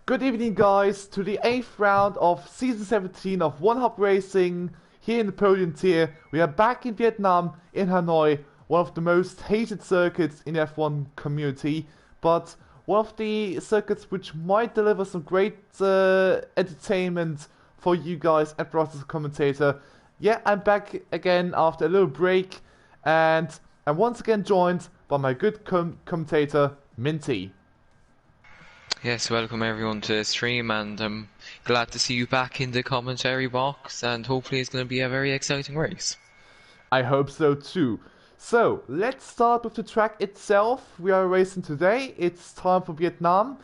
Good evening, guys, to the 8th round of Season 17 of One Hop Racing here in the Podium tier. We are back in Vietnam, in Hanoi, one of the most hated circuits in the F1 community, but one of the circuits which might deliver some great entertainment for you guys and for us as a commentator. Yeah, I'm back again after a little break, and I'm once again joined by my good commentator, Minty. Yes, welcome everyone to the stream, and I'm glad to see you back in the commentary box, and hopefully it's going to be a very exciting race. I hope so too. So, let's start with the track itself. We are racing today. It's time for Vietnam,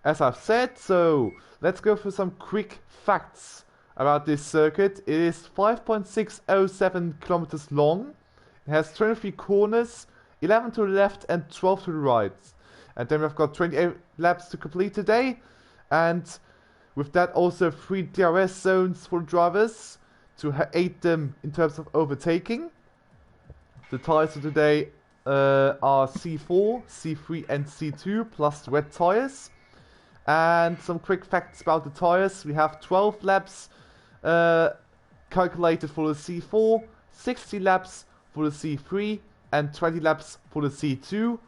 as I've said. So, let's go for some quick facts about this circuit. It is 5.607 kilometers long. It has 23 corners, 11 to the left and 12 to the right. And then we've got 28 laps to complete today. And with that also 3 DRS zones for the drivers to aid them in terms of overtaking. The tyres for today are C4, C3 and C2 plus the red tyres. And some quick facts about the tyres. We have 12 laps calculated for the C4, 60 laps for the C3 and 20 laps for the C2.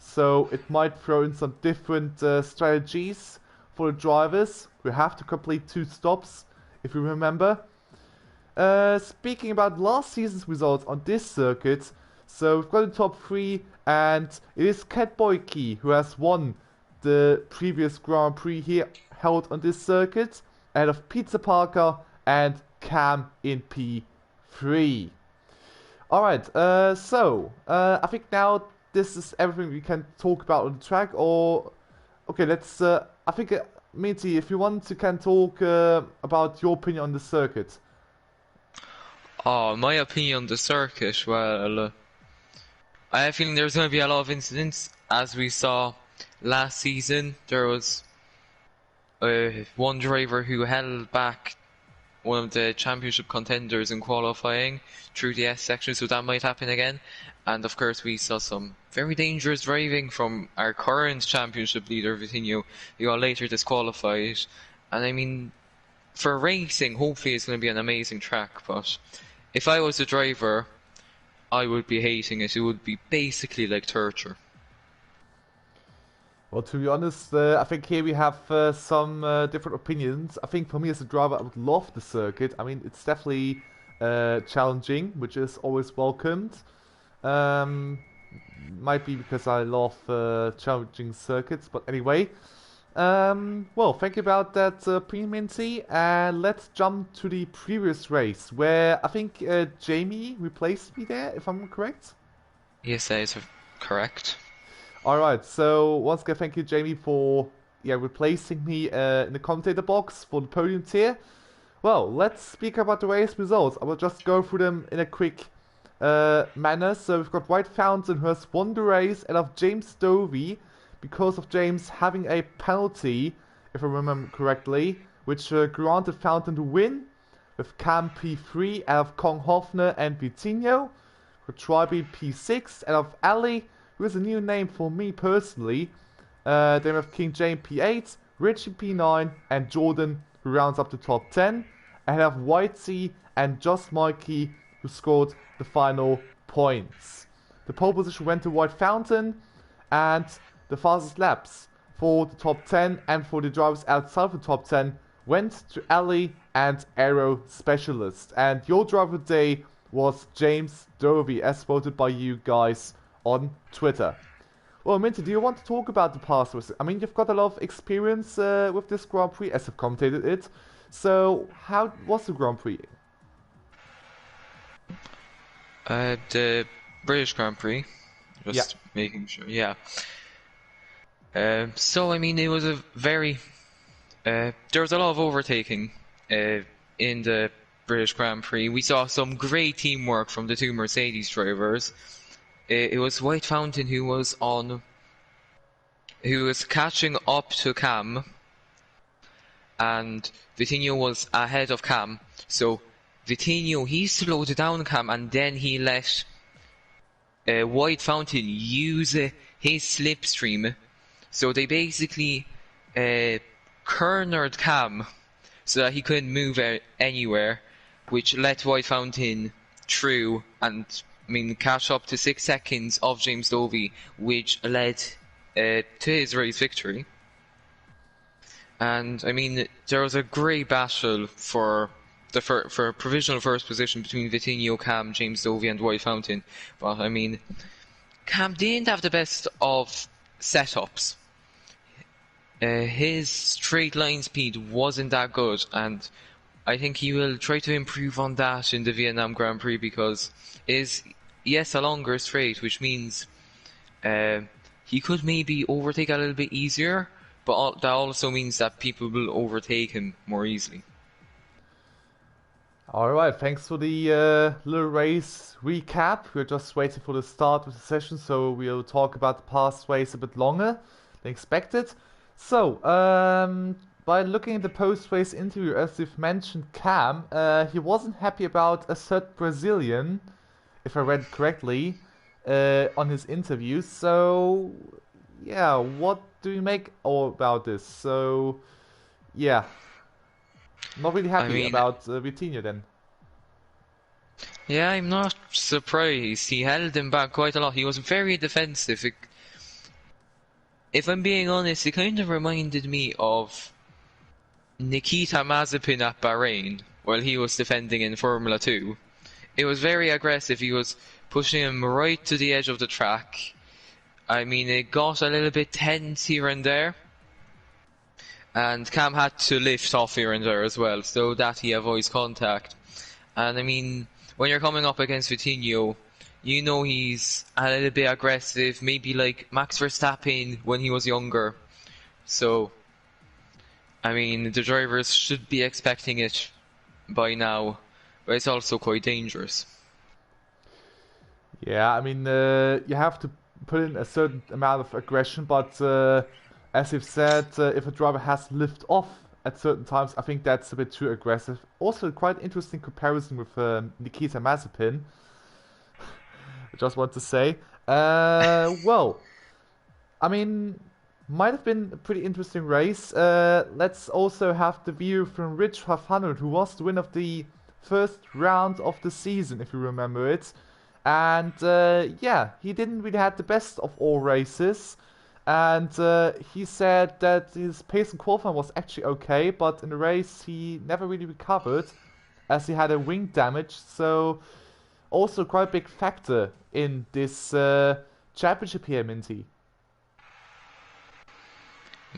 So it might throw in some different strategies for the drivers. We have to complete 2 stops, if you remember. Speaking about last season's results on this circuit, so we've got the top 3, and it is Catboy who has won the previous Grand Prix here held on this circuit, ahead of Pizza Parker and Cam in P3. Alright, I think now this is everything we can talk about on the track, or... Okay, let's... I think, Minty, if you want to can talk about your opinion on the circuit. Oh, my opinion on the circuit, well, I have a feeling there's going to be a lot of incidents. As we saw last season, there was one driver who held back one of the championship contenders in qualifying through the S section, so that might happen again. And of course we saw some very dangerous driving from our current championship leader, Vitinho, who got later disqualified. And I mean, for racing, hopefully it's going to be an amazing track, but if I was a driver, I would be hating it. It would be basically like torture. Well, to be honest, I think here we have some different opinions. I think for me as a driver, I would love the circuit. I mean, it's definitely challenging, which is always welcomed. Might be because I love challenging circuits, but anyway. Well, thank you about that, Minty. And let's jump to the previous race, where I think Jamie replaced me there, if I'm correct? Yes, that is correct. Alright, so once again, thank you, Jamie, for replacing me in the commentator box for the podium tier. Well, let's speak about the race results. I will just go through them in a quick manner. So we've got White Fountain, who has won the race, and of James Dovey, because of James having a penalty, if I remember correctly, which granted Fountain the win, with Cam P3 out of Kong Hofner and Vitinho, with Tribe P6 out of Ali, who is a new name for me personally. Then we have King James P8, Richie P9, and Jordan, who rounds up the top 10. And have Whitesea and Just Mikey, who scored the final points. The pole position went to White Fountain, and the fastest laps for the top 10 and for the drivers outside of the top 10 went to Ali and Aero Specialist. And your driver of the day was James Dovey, as voted by you guys on Twitter. Well, Minty, do you want to talk about the past race? I mean, you've got a lot of experience with this Grand Prix, as you've commentated it. So, how was the Grand Prix? The British Grand Prix, just making sure, yeah. So, I mean, it was a very... there was a lot of overtaking in the British Grand Prix. We saw some great teamwork from the 2 Mercedes drivers. It was White Fountain who was catching up to Cam, and Vitinho was ahead of Cam. So Vitinho, he slowed down Cam, and then he let White Fountain use his slipstream. So they basically cornered Cam so that he couldn't move anywhere, which let White Fountain through and catch up to 6 seconds of James Dovey, which led to his race victory. And there was a great battle for provisional first position between Vitinho, Cam, James Dovey, and White Fountain. But Cam didn't have the best of setups. His straight line speed wasn't that good, and I think he will try to improve on that in the Vietnam Grand Prix, because it is, yes, a longer straight, which means he could maybe overtake a little bit easier, but that also means that people will overtake him more easily. Alright, thanks for the little race recap. We're just waiting for the start of the session, so we'll talk about the past race a bit longer than expected. So, by looking at the post-race interview, as you've mentioned, Cam, he wasn't happy about a certain Brazilian, if I read it correctly, on his interview. So, yeah, what do you make about this? So, yeah, not really happy about Vitinho then. Yeah, I'm not surprised. He held him back quite a lot. He was very defensive. If I'm being honest, it kind of reminded me of Nikita Mazepin at Bahrain while he was defending in Formula 2. It was very aggressive. He was pushing him right to the edge of the track. It got a little bit tense here and there. And Cam had to lift off here and there as well, so that he avoids contact. And when you're coming up against Vitinho, you know he's a little bit aggressive, maybe like Max Verstappen when he was younger. So, the drivers should be expecting it by now, but it's also quite dangerous. Yeah, you have to put in a certain amount of aggression, but as you've said, if a driver has to lift off at certain times, I think that's a bit too aggressive. Also, quite interesting comparison with Nikita Mazepin. I just want to say. Well, might have been a pretty interesting race. Let's also have the view from Rich Hanoi, who was the winner of the first round of the season, if you remember it. And yeah, he didn't really have the best of all races. And he said that his pace in qualifying was actually okay, but in the race he never really recovered, as he had a wing damage. So also quite a big factor in this championship here, Minty.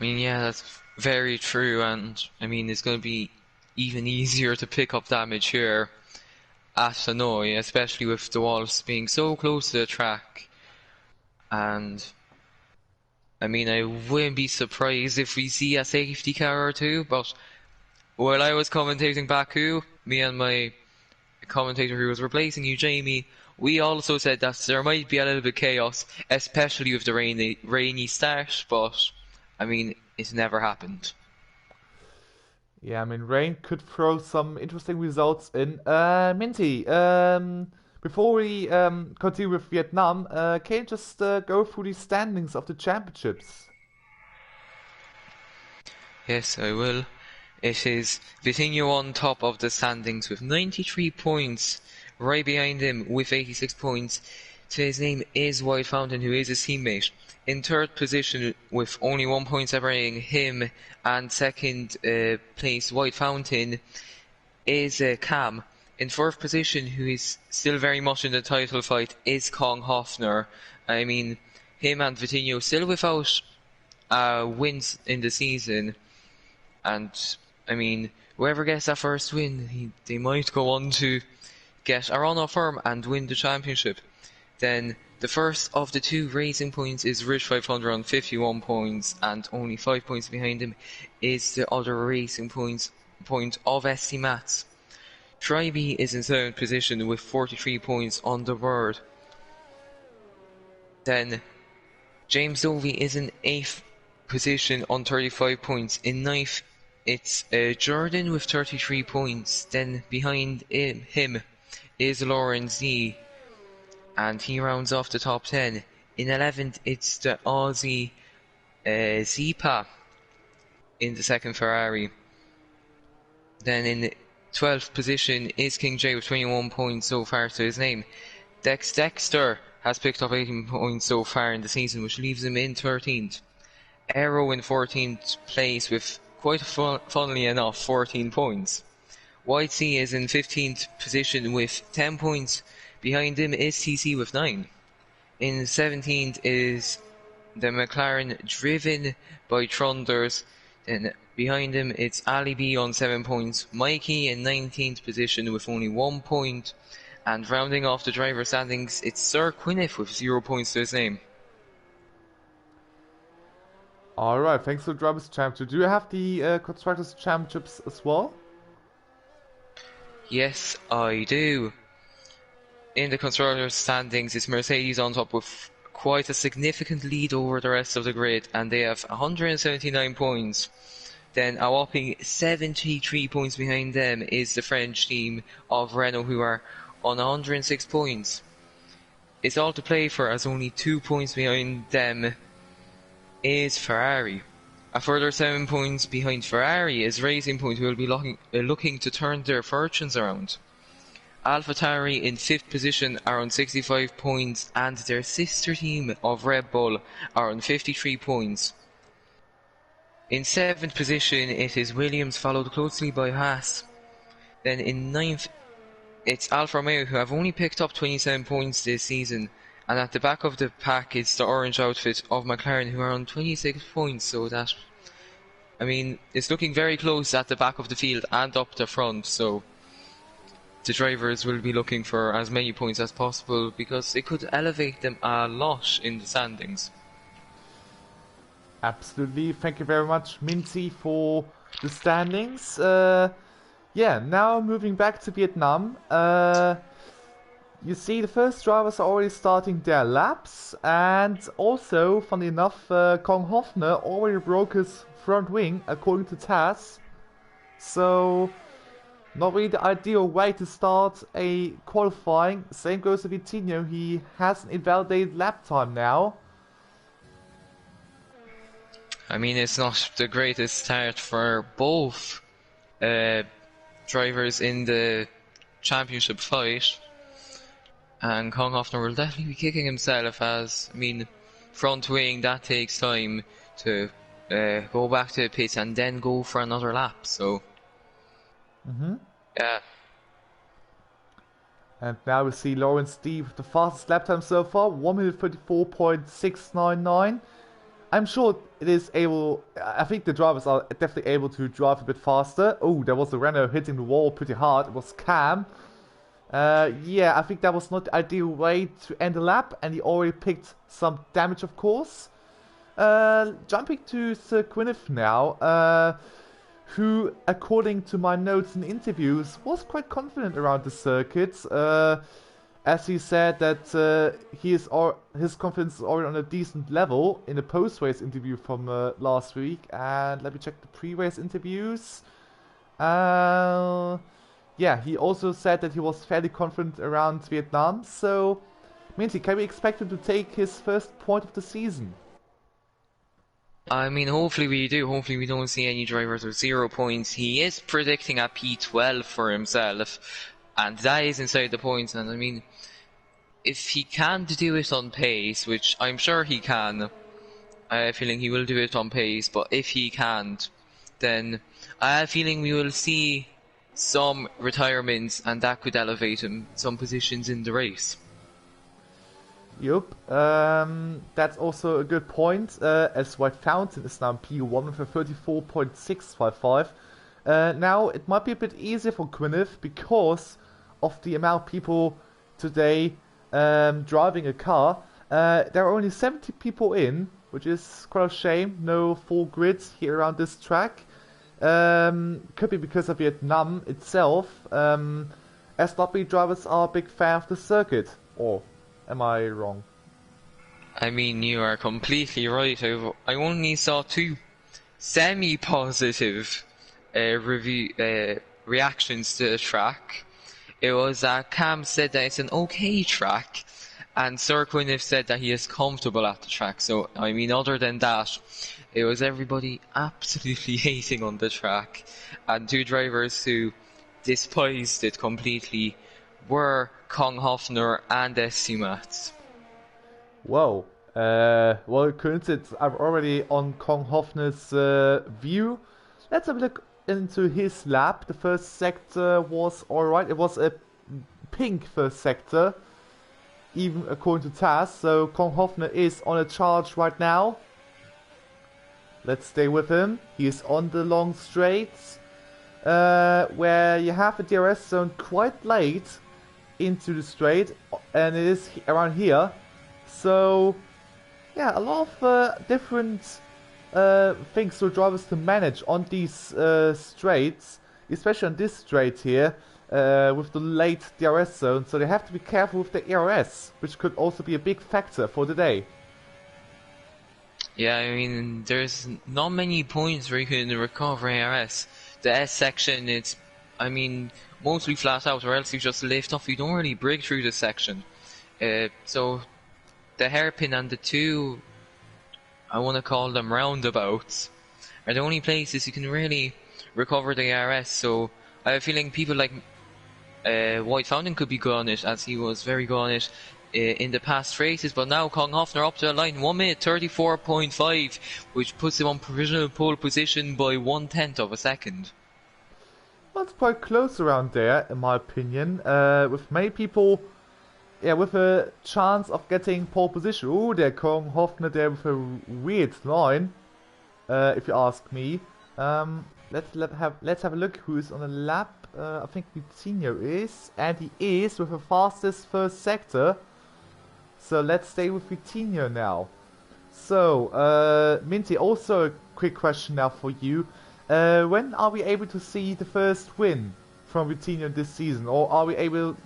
Yeah, that's very true, and it's going to be even easier to pick up damage here at Hanoi, especially with the walls being so close to the track. And I wouldn't be surprised if we see a safety car or two, but while I was commentating Baku, me and my commentator who was replacing you, Jamie, we also said that there might be a little bit of chaos, especially with the rainy start, but it never happened. Yeah, rain could throw some interesting results in. Minty, before we continue with Vietnam, can you just go through the standings of the championships? Yes, I will. It is Vitinho on top of the standings with 93 points. Right behind him with 86 points to his name is White Fountain, who is his teammate. In third position with only 1 point separating him and second place White Fountain is Cam. In fourth position, who is still very much in the title fight, is Kong Hoffner. Him and Vitinho still without wins in the season. And, whoever gets that first win, they might go on to get a run-off firm and win the championship. Then the first of the two racing points is Rich 500 on 51 points, and only 5 points behind him is the other racing point of ST Mats. Trybe is in 7th position with 43 points on the board. Then James Dovey is in 8th position on 35 points. In 9th, it's Jordan with 33 points. Then behind him is Lauren Z, and he rounds off the top 10. In 11th, it's the Aussie Zipa. in the second Ferrari. Then in 12th position is King J with 21 points so far to his name. Dexter has picked up 18 points so far in the season, which leaves him in 13th. Aero in 14th place with, quite funnily enough, 14 points. White Sea is in 15th position with 10 points. Behind him is TC with 9. In 17th is the McLaren driven by Trunders. Then behind him it's Ali B on 7 points. Mikey in 19th position with only 1 point. And rounding off the driver standings, it's Sir Quinniff with 0 points to his name. Alright, thanks for the Drivers' Championship. Do you have the Constructors' Championships as well? Yes, I do. In the Constructors' standings, it's Mercedes on top with quite a significant lead over the rest of the grid, and they have 179 points. Then a whopping 73 points behind them is the French team of Renault, who are on 106 points. It's all to play for, as only 2 points behind them is Ferrari. A further 7 points behind Ferrari is Racing Point, who will be looking to turn their fortunes around. AlphaTauri in 5th position are on 65 points, and their sister team of Red Bull are on 53 points. In 7th position it is Williams, followed closely by Haas. Then in 9th it's Alfa Romeo, who have only picked up 27 points this season, and at the back of the pack it's the orange outfit of McLaren, who are on 26 points, so that, I mean, it's looking very close at the back of the field and up the front, so the drivers will be looking for as many points as possible, because it could elevate them a lot in the standings. Absolutely. Thank you very much, Minty, for the standings. Yeah, now moving back to Vietnam. You see, the first drivers are already starting their laps, and also, funny enough, Kong Hofner already broke his front wing, according to Taz. So, not really the ideal way to start a qualifying. Same goes to Vitinho, he has an invalidated lap time now. I mean, it's not the greatest start for both drivers in the championship fight. And Kong Hofner will definitely be kicking himself, as, I mean, front wing, that takes time to go back to the pits and then go for another lap, so... Yeah. And now we see Lawrence D with the fastest lap time so far, 1 minute 34.699. I'm sure it is able, I think the drivers are definitely able to drive a bit faster. Oh, there was a Renault hitting the wall pretty hard, it was Cam. Yeah, I think that was not the ideal way to end the lap, and he already picked some damage, of course. Jumping to Sir Quinniff now, who, according to my notes and interviews, was quite confident around the circuit. As he said that his confidence is already on a decent level in a post-race interview from last week. And let me check the pre-race interviews. Yeah, he also said that he was fairly confident around Vietnam. So, Minty, can we expect him to take his first point of the season? I mean, hopefully we do. Hopefully we don't see any drivers with 0 points. He is predicting a P12 for himself, and that is inside the points. And I mean, if he can't do it on pace, which I'm sure he can, I have a feeling he will do it on pace, but if he can't, then I have a feeling we will see some retirements, and that could elevate him some positions in the race. Yup, that's also a good point, as White Fountain is now in P1 with a 34.655. Now, it might be a bit easier for Quinniff because of the amount of people today driving a car. There are only 70 people in, which is quite a shame. No full grids here around this track. Could be because of Vietnam itself. SW drivers are a big fan of the circuit, or am I wrong? I mean, you are completely right. I only saw 2 semi-positive reactions to the track. It was that Cam said that it's an okay track, And Sir Quinn have said that he is comfortable at the track. So, I mean, other than that, it was everybody absolutely hating on the track. And two drivers who despised it completely were Kong Hofner and SC Mats. Whoa. Well, coincidence, I'm already on Kong Hofner's view. Let's have a look into his lap. The first sector was alright. It was a pink first sector, even according to TAS. So Kong Hofner is on a charge right now. Let's stay with him. He is on the long straights, where you have a DRS zone quite late into the straight, and it is around here. So, yeah, a lot of different things for drivers to manage on these straights, especially on this straight here, with the late DRS zone. So they have to be careful with the ERS, which could also be a big factor for the day. Yeah, I mean, there's not many points where you can recover ARS. The S section, it's, I mean, mostly flat out, or else you just lift off. You don't really break through the section. So, the hairpin and the two, I want to call them roundabouts, are the only places you can really recover the ARS. So, I have a feeling people like White Fountain could be good on it, as he was very good on it in the past races, but now Kong Hofner up to the line, 1 minute 34.5, which puts him on provisional pole position by 1/10 of a second. That's quite close around there, in my opinion. With many people, yeah, with a chance of getting pole position. Oh, there Kong Hofner there with a weird line, if you ask me. Let's have a look who is on the lap. I think Vitinho is, and he is with the fastest first sector. So let's stay with Vitinho now. So, Minty, also a quick question now for you. When are we able to see the first win from Vitinho this season? Or are we able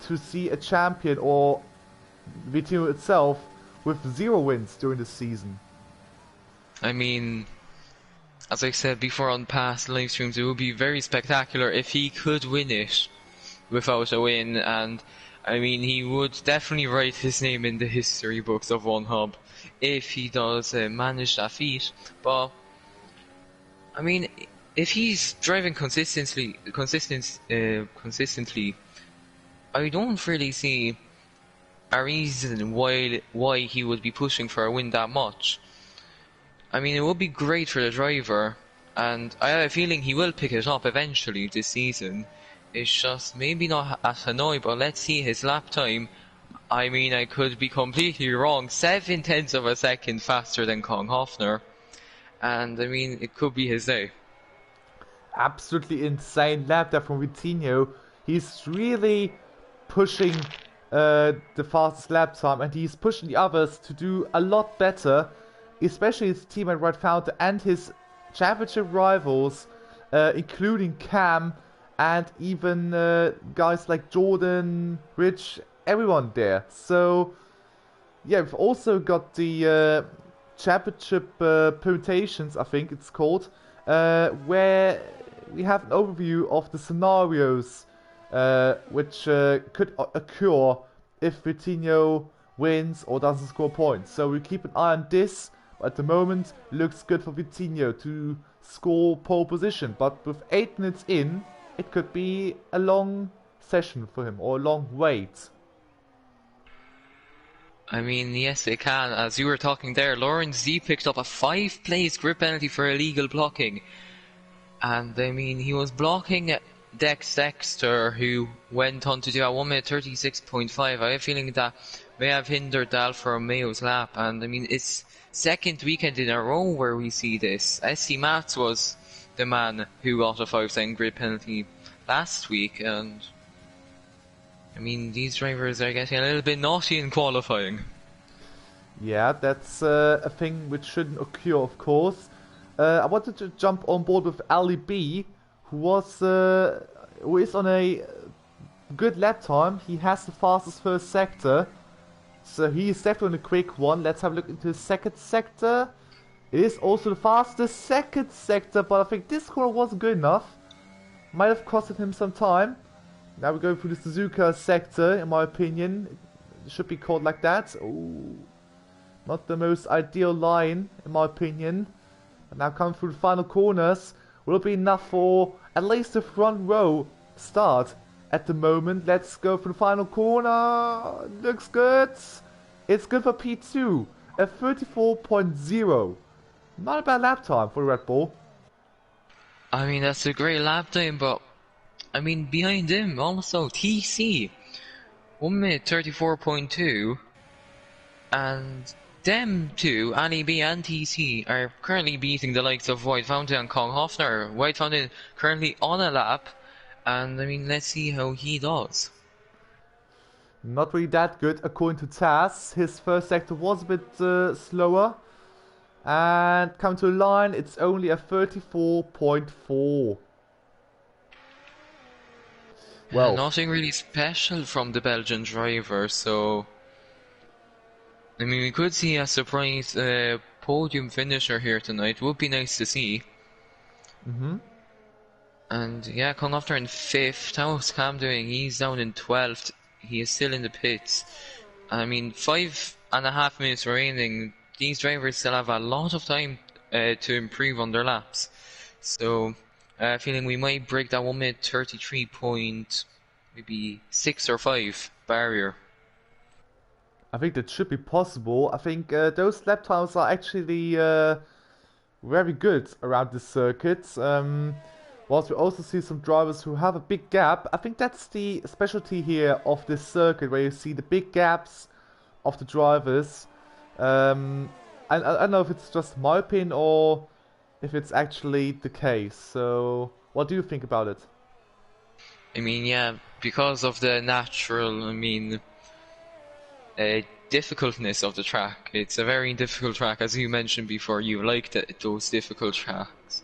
to see a champion or Vitinho itself with 0 wins during the season? I mean, as I said before on past live streams, it would be very spectacular if he could win it without a win, and I mean, he would definitely write his name in the history books of One Hub if he does manage that feat. But I mean, if he's driving consistently, I don't really see a reason why he would be pushing for a win that much. I mean, it would be great for the driver, and I have a feeling he will pick it up eventually this season. It's just maybe not at Hanoi, but let's see his lap time. I mean, I could be completely wrong. 7/10 of a second faster than Kong Hofner. And I mean, it could be his day. Absolutely insane lap there from Vitinho. He's really pushing the fastest lap time, and he's pushing the others to do a lot better, especially his teammate White Fountain and his championship rivals, including Cam and even guys like Jordan, Rich, everyone there. So, yeah, we've also got the championship permutations, I think it's called, where we have an overview of the scenarios which could occur if Vitinho wins or doesn't score points. So we keep an eye on this. At the moment, it looks good for Vitinho to score pole position, but with 8 minutes in, it could be a long session for him, or a long wait. I mean, yes, it can. As you were talking there, Lawrence Z picked up a 5-place grid penalty for illegal blocking. And, I mean, he was blocking Dex Dexter, who went on to do a 1 minute 36.5. I have a feeling that may have hindered Alfa Romeo's lap. And, I mean, it's second weekend in a row where we see this. SC Mats was the man who got a 5-second grid penalty last week, and I mean, these drivers are getting a little bit naughty in qualifying. Yeah, that's a thing which shouldn't occur, of course. I wanted to jump on board with Ali B, who is on a good lap time. He has the fastest first sector, so he is definitely a quick one. Let's have a look into the second sector. It is also the fastest second sector, but I think this corner wasn't good enough. Might have costed him some time. Now we're going through the Suzuka sector, in my opinion. should be called like that. Ooh, not the most ideal line, in my opinion. And now coming through the final corners will be enough for at least the front row start at the moment. Let's go for the final corner. Looks good. It's good for P2. A 34.0. Not a bad lap time for the Red Bull. I mean, that's a great lap time, but I mean, behind him also TC 1 minute 34.2, and them two, Ali B and TC, are currently beating the likes of White Fountain and Kong Hofner. White Fountain currently on a lap, and I mean, let's see how he does. Not really that good according to Taz. His first sector was a bit slower. And come to the line, it's only a 34.4. Well, nothing really special from the Belgian driver, so I mean, we could see a surprise podium finisher here tonight. Would be nice to see. And yeah, Kong after in 5th. How's Cam doing? He's down in 12th. He is still in the pits. I mean, 5.5 minutes remaining. These drivers still have a lot of time to improve on their laps. So, feeling we might break that 1 minute 33 point, maybe 6 or 5 barrier. I think that should be possible. I think those lap times are actually very good around this circuit. Whilst we also see some drivers who have a big gap. I think that's the specialty here of this circuit, where you see the big gaps of the drivers. I don't know if it's just my opinion or if it's actually the case. So, what do you think about it? I mean, yeah, because of the natural, difficultness of the track. It's a very difficult track, as you mentioned before. You like those difficult tracks,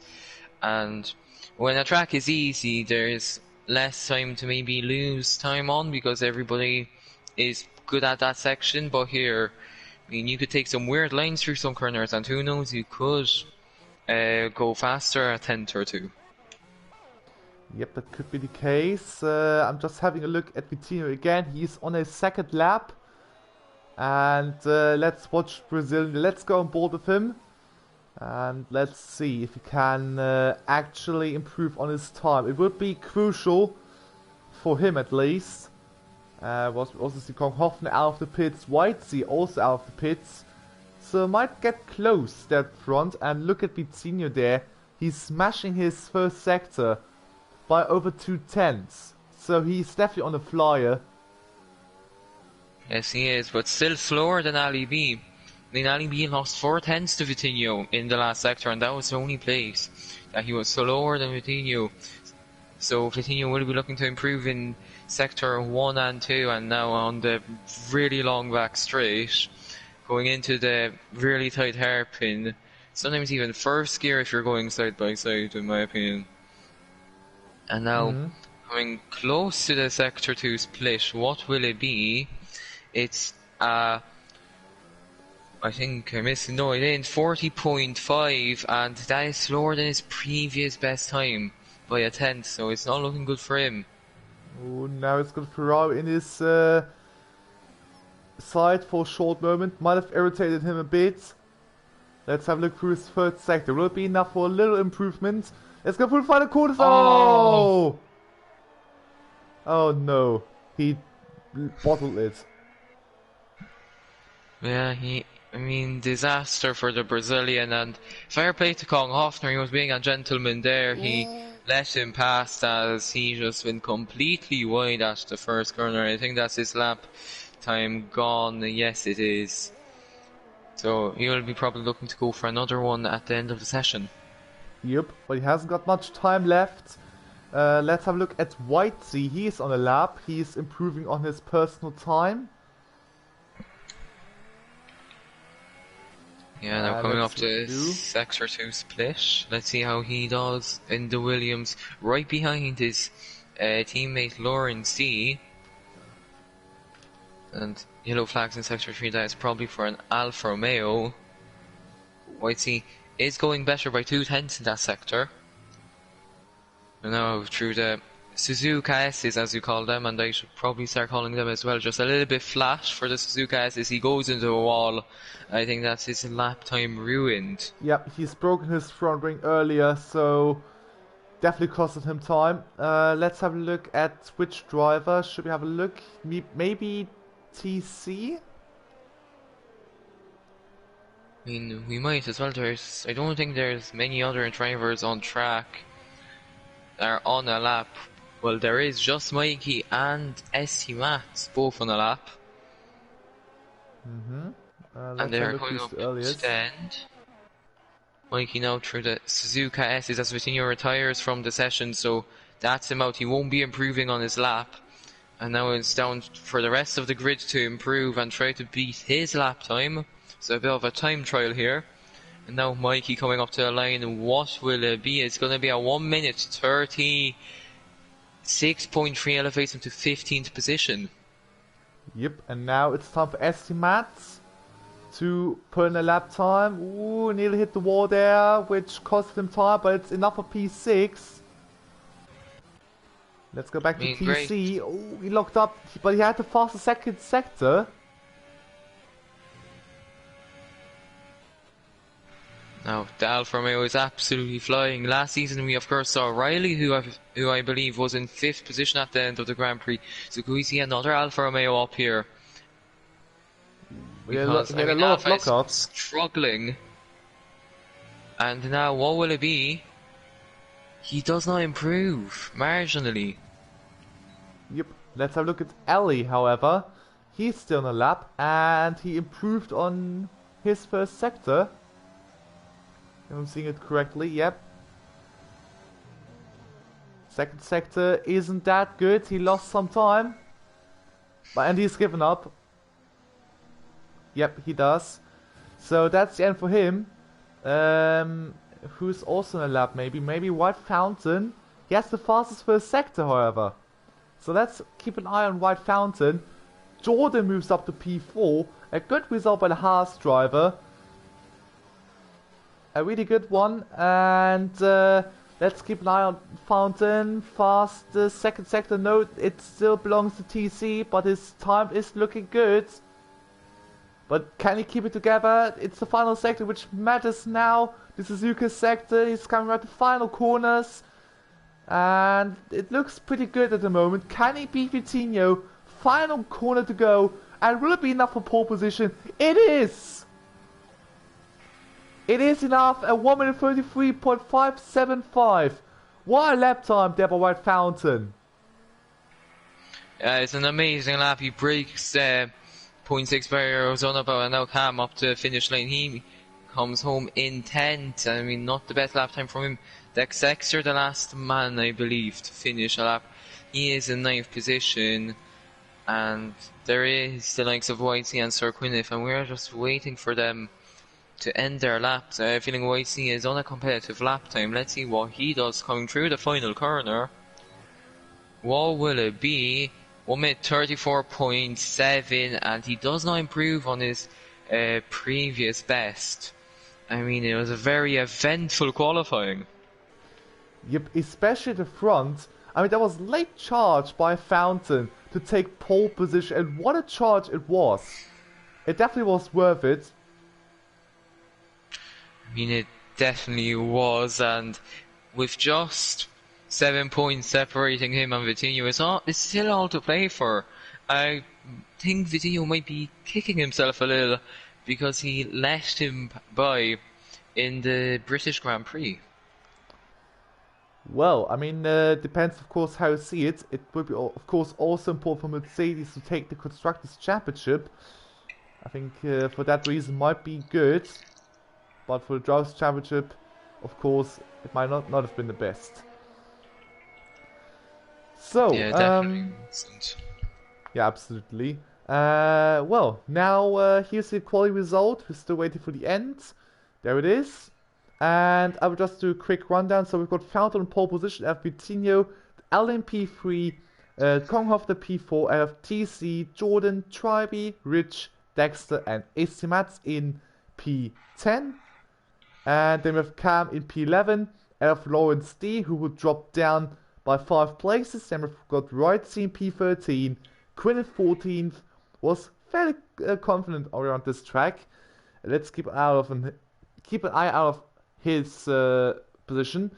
and when a track is easy, there's less time to maybe lose time on because everybody is good at that section. But here, I mean, you could take some weird lines through some corners, and who knows, you could go faster at 10th or 2. Yep, that could be the case. I'm just having a look at Vitinho again. He's on a 2nd lap. And let's watch Brazil. Let's go on board with him. And let's see if he can actually improve on his time. It would be crucial for him at least. We also see Kong Hofner out of the pits. Whitesea also out of the pits. So might get close that front. And look at Vitinho there. He's smashing his first sector by over 2/10. So he's definitely on a flyer. Yes, he is, but still slower than Ali B. I mean, Ali B lost 4/10 to Vitinho in the last sector, and that was the only place that he was slower than Vitinho. So Vitinho will be looking to improve in sector 1 and 2, and now on the really long back straight, going into the really tight hairpin. Sometimes even first gear if you're going side by side, in my opinion. And now coming close to the sector 2 split, what will it be? It's I think I missed a note in 40.5, and that is slower than his previous best time by a 10th, so it's not looking good for him. Oh, now it's got Ferrari in his side for a short moment. Might have irritated him a bit. Let's have a look through his 3rd sector. Will it be enough for a little improvement? Let's go for the final quarters. Oh! Oh no. He bottled it. Yeah, disaster for the Brazilian, and fair play to Kong Hofner. He was being a gentleman there. He let him pass as he just went completely wide at the first corner. I think that's his lap time gone. Yes, it is. So he will be probably looking to go for another one at the end of the session. Yep, but he hasn't got much time left. Let's have a look at Whitesea. He is on a lap. He is improving on his personal time. Yeah, now coming off the sector 2 split. Let's see how he does in the Williams, right behind his teammate Lauren C. And yellow flags in sector 3, that is probably for an Alfa Romeo. Whitesea is going better by 2/10 in that sector. And now through the Suzuka S's, as you call them, and I should probably start calling them as well, just a little bit flat for the Suzuka S's. He goes into a wall. I think that's his lap time ruined. Yep, he's broken his front wing earlier, so definitely costed him time. Let's have a look at which driver. Should we have a look? Maybe TC? I mean, we might as well. I don't think there's many other drivers on track that are on a lap. Well, there is just Mikey and ST Mats, both on a lap. And they're going up to the end. Mikey now through the Suzuka S's as Vitinho retires from the session, so that's him out. He won't be improving on his lap. And now it's down for the rest of the grid to improve and try to beat his lap time. So a bit of a time trial here. And now Mikey coming up to the line. What will it be? It's going to be a 1 minute 36.3, elevates him to 15th position. Yep, and now it's time for ST Mats to put in a lap time. Ooh, nearly hit the wall there, which cost him time, but it's enough for P6. Let's go back to TC. Oh, he locked up, but he had to pass the second sector. Now, the Alfa Romeo is absolutely flying. Last season we of course saw Riley, who I believe was in 5th position at the end of the Grand Prix. So could we see another Alfa Romeo up here? Because, a lot of lockups. Struggling. And now, what will it be? He does not improve, marginally. Yep, let's have a look at Ellie, however. He's still on a lap, and he improved on his first sector. If I'm seeing it correctly, yep. Second sector isn't that good, he lost some time. And he's given up. Yep, he does. So that's the end for him. Who's also in a lap, maybe White Fountain. He has the fastest first sector, however. So let's keep an eye on White Fountain. Jordan moves up to P4. A good result by the Haas driver. A really good one. And let's keep an eye on Fountain. Fastest second sector. No, it still belongs to TC, but his time is looking good. But can he keep it together? It's the final sector which matters now. The Suzuka sector, he's coming right to final corners. And it looks pretty good at the moment. Can he beat Vitinho? Final corner to go. And will it be enough for pole position? It is! It is enough at 1 minute 33.575. What a lap time there by White Fountain. It's an amazing lap. He breaks 0.6 barrier was on about, and now Cam up to the finish line. He comes home in 10th. I mean, not the best lap time from him. Dex Sexter, the last man, I believe, to finish a lap. He is in 9th position, and there is the likes of Whitey and Sir Quinniff, and we're just waiting for them to end their laps. Feeling Whitey is on a competitive lap time. Let's see what he does coming through the final corner. What will it be? 1 minute 34.7, and he does not improve on his previous best. I mean, it was a very eventful qualifying. Yep, especially the front. I mean, there was late charge by Fountain to take pole position, and what a charge it was. It definitely was worth it. I mean, it definitely was, and with just 7 points separating him and Vitinho, it's still all to play for. I think Vitinho might be kicking himself a little because he let him by in the British Grand Prix. Well, I mean, depends of course how you see it. It would be of course also important for Mercedes to take the Constructors' Championship. I think for that reason might be good. But for the Drivers' Championship, of course, it might not have been the best. So, yeah, definitely. Yeah, absolutely. Well, now here's the quality result. We're still waiting for the end. There it is. And I will just do a quick rundown. So we've got Fountain on pole position, F. Vitinho, Allen P3, Konghoff the P4, F. TC, Jordan, Tribe, Rich, Dexter, and Estimats in P10. And then we have Cam in P11, F. Lawrence D, who would drop down by 5 places. Then we've got Right Team P13, Quinn at 14th, was fairly confident around this track. Let's keep an eye out of his position.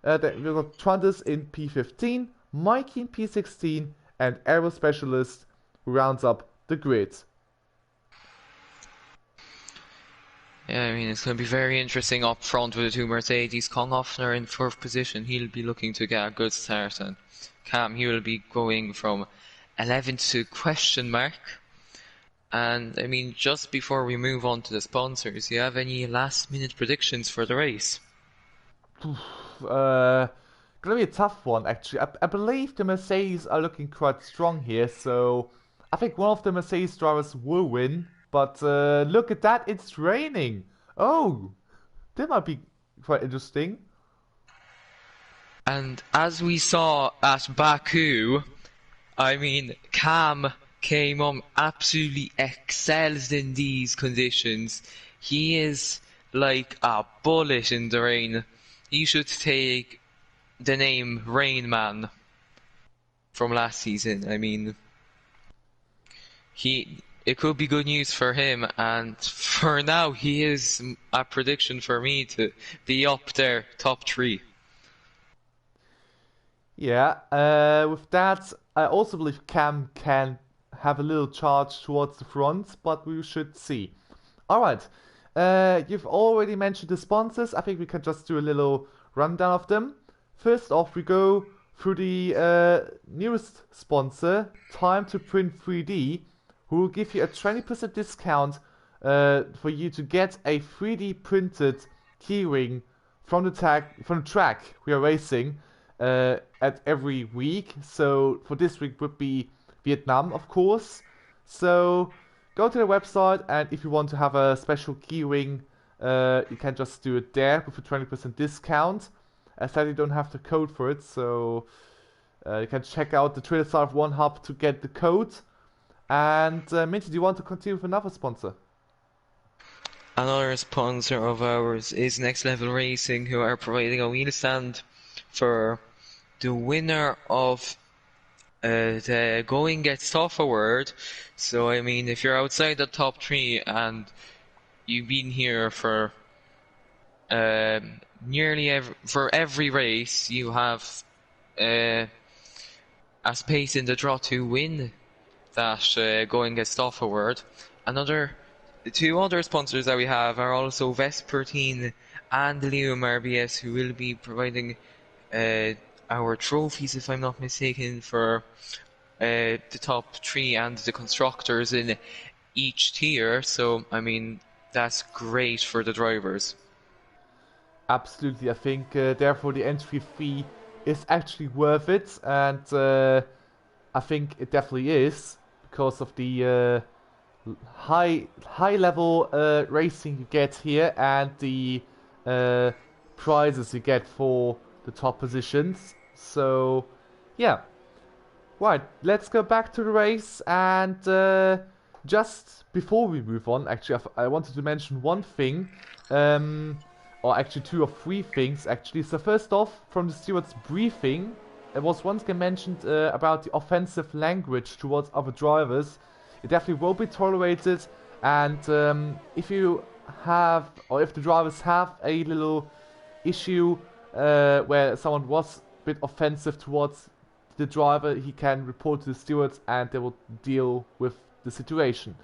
Then we've got Trundles in P15, Mikey in P16, and Aero Specialist who rounds up the grid. Yeah, I mean, it's going to be very interesting up front with the two Mercedes. Konghoffner in 4th position, he'll be looking to get a good start. And Cam, he will be going from 11th to question mark. And, I mean, just before we move on to the sponsors, do you have any last-minute predictions for the race? Gonna be a tough one, actually. I believe the Mercedes are looking quite strong here, so I think one of the Mercedes drivers will win. But look at that, it's raining. Oh, that might be quite interesting. And as we saw at Baku, I mean, Cam came on, absolutely excels in these conditions. He is like a bullet in the rain. He should take the name Rain Man from last season. I mean, it could be good news for him, and for now, he is a prediction for me to be up there, top 3. Yeah, with that, I also believe Cam can have a little charge towards the front, but we should see. Alright, you've already mentioned the sponsors. I think we can just do a little rundown of them. First off, we go through the newest sponsor, Time to Print 3D, who will give you a 20% discount for you to get a 3D printed keyring from the track we are racing at every week. So for this week would be Vietnam, of course. So go to the website, and if you want to have a special keyring, you can just do it there with a 20% discount. I said you don't have the code for it, so you can check out the Twitter side of OneHub to get the code. And Minty, do you want to continue with another sponsor? Another sponsor of ours is Next Level Racing, who are providing a wheel stand for the winner of the Going Gets Tough award. So, I mean, if you're outside the top 3 and you've been here for for every race, you have a space in the draw to win that Going Gets Tough award. The 2 other sponsors that we have are also Vespertine and Lium RBS, who will be providing our trophies, if I'm not mistaken, for the top 3 and the constructors in each tier. So, I mean, that's great for the drivers. Absolutely, I think therefore the entry fee is actually worth it, and I think it definitely is because of the high level racing you get here and the prizes you get for the top positions. So yeah, right, let's go back to the race, and just before we move on, actually I wanted to mention one thing, or actually 2 or 3 things actually. So first off, from the stewards briefing, it was once again mentioned about the offensive language towards other drivers. It definitely will be tolerated, and if you have, or if the drivers have a little issue where someone was a bit offensive towards the driver, he can report to the stewards and they will deal with the situation.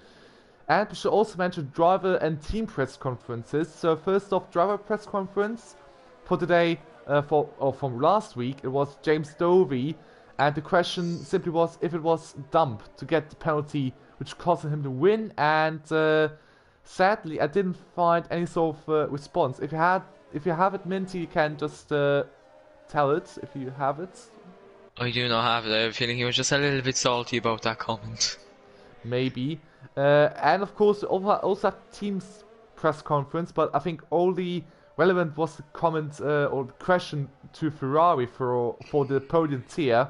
And we should also mention driver and team press conferences. So first off, driver press conference for today, from last week, it was James Dovey, and the question simply was if it was dumb to get the penalty which caused him to win, and sadly I didn't find any sort of response. If you have it, Minty, you can just tell it if you have it. I do not have it. I have a feeling he was just a little bit salty about that comment. Maybe. And of course, also have team's press conference, but I think only relevant was the comment or the question to Ferrari for the podium tier.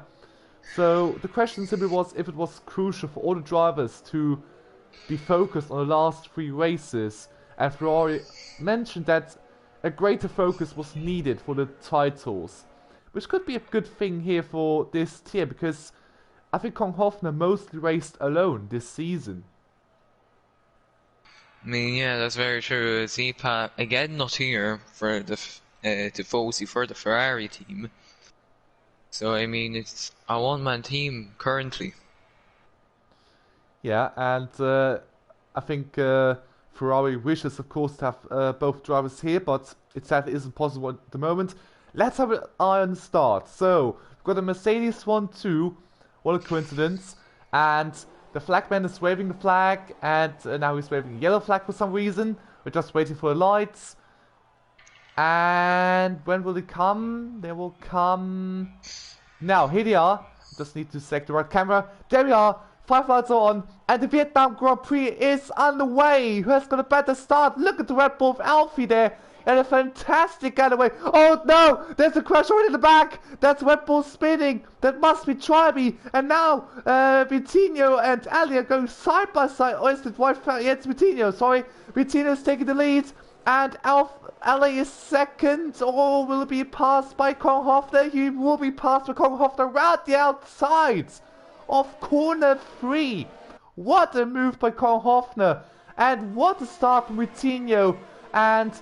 So the question simply was if it was crucial for all the drivers to be focused on the last 3 races, and Ferrari mentioned that a greater focus was needed for the titles. which could be a good thing here for this tier, because I think Kong Hofner mostly raced alone this season. I mean, yeah, that's very true. Zipa, again, not here for the Tifosi for the Ferrari team. So, I mean, it's a one-man team currently. Yeah, and I think Ferrari wishes, of course, to have both drivers here, but it sadly isn't possible at the moment. Let's have an eye on the start. So, we've got a Mercedes 1-2, what a coincidence, and the flagman is waving the flag, and now he's waving a yellow flag for some reason. We're just waiting for the lights. And when will they come? They will come... Now, here they are. Just need to select the right camera. There we are. 5 lights are on. And the Vietnam Grand Prix is underway. Who has got a better start? Look at the Red Bull of Alfie there. And a fantastic getaway. Oh no! There's a crash already in the back! That's Red Bull spinning! That must be Tribe! And now, Vitinho and Ali are going side by side. Oh, is it White? Yeah, it's Vitinho, sorry. Vitinho's taking the lead. And Ali is second. Or will it be passed by Kong Hofner? He will be passed by Kong Hofner around the outside of corner 3. What a move by Kong Hofner. And what a start from Vitinho. And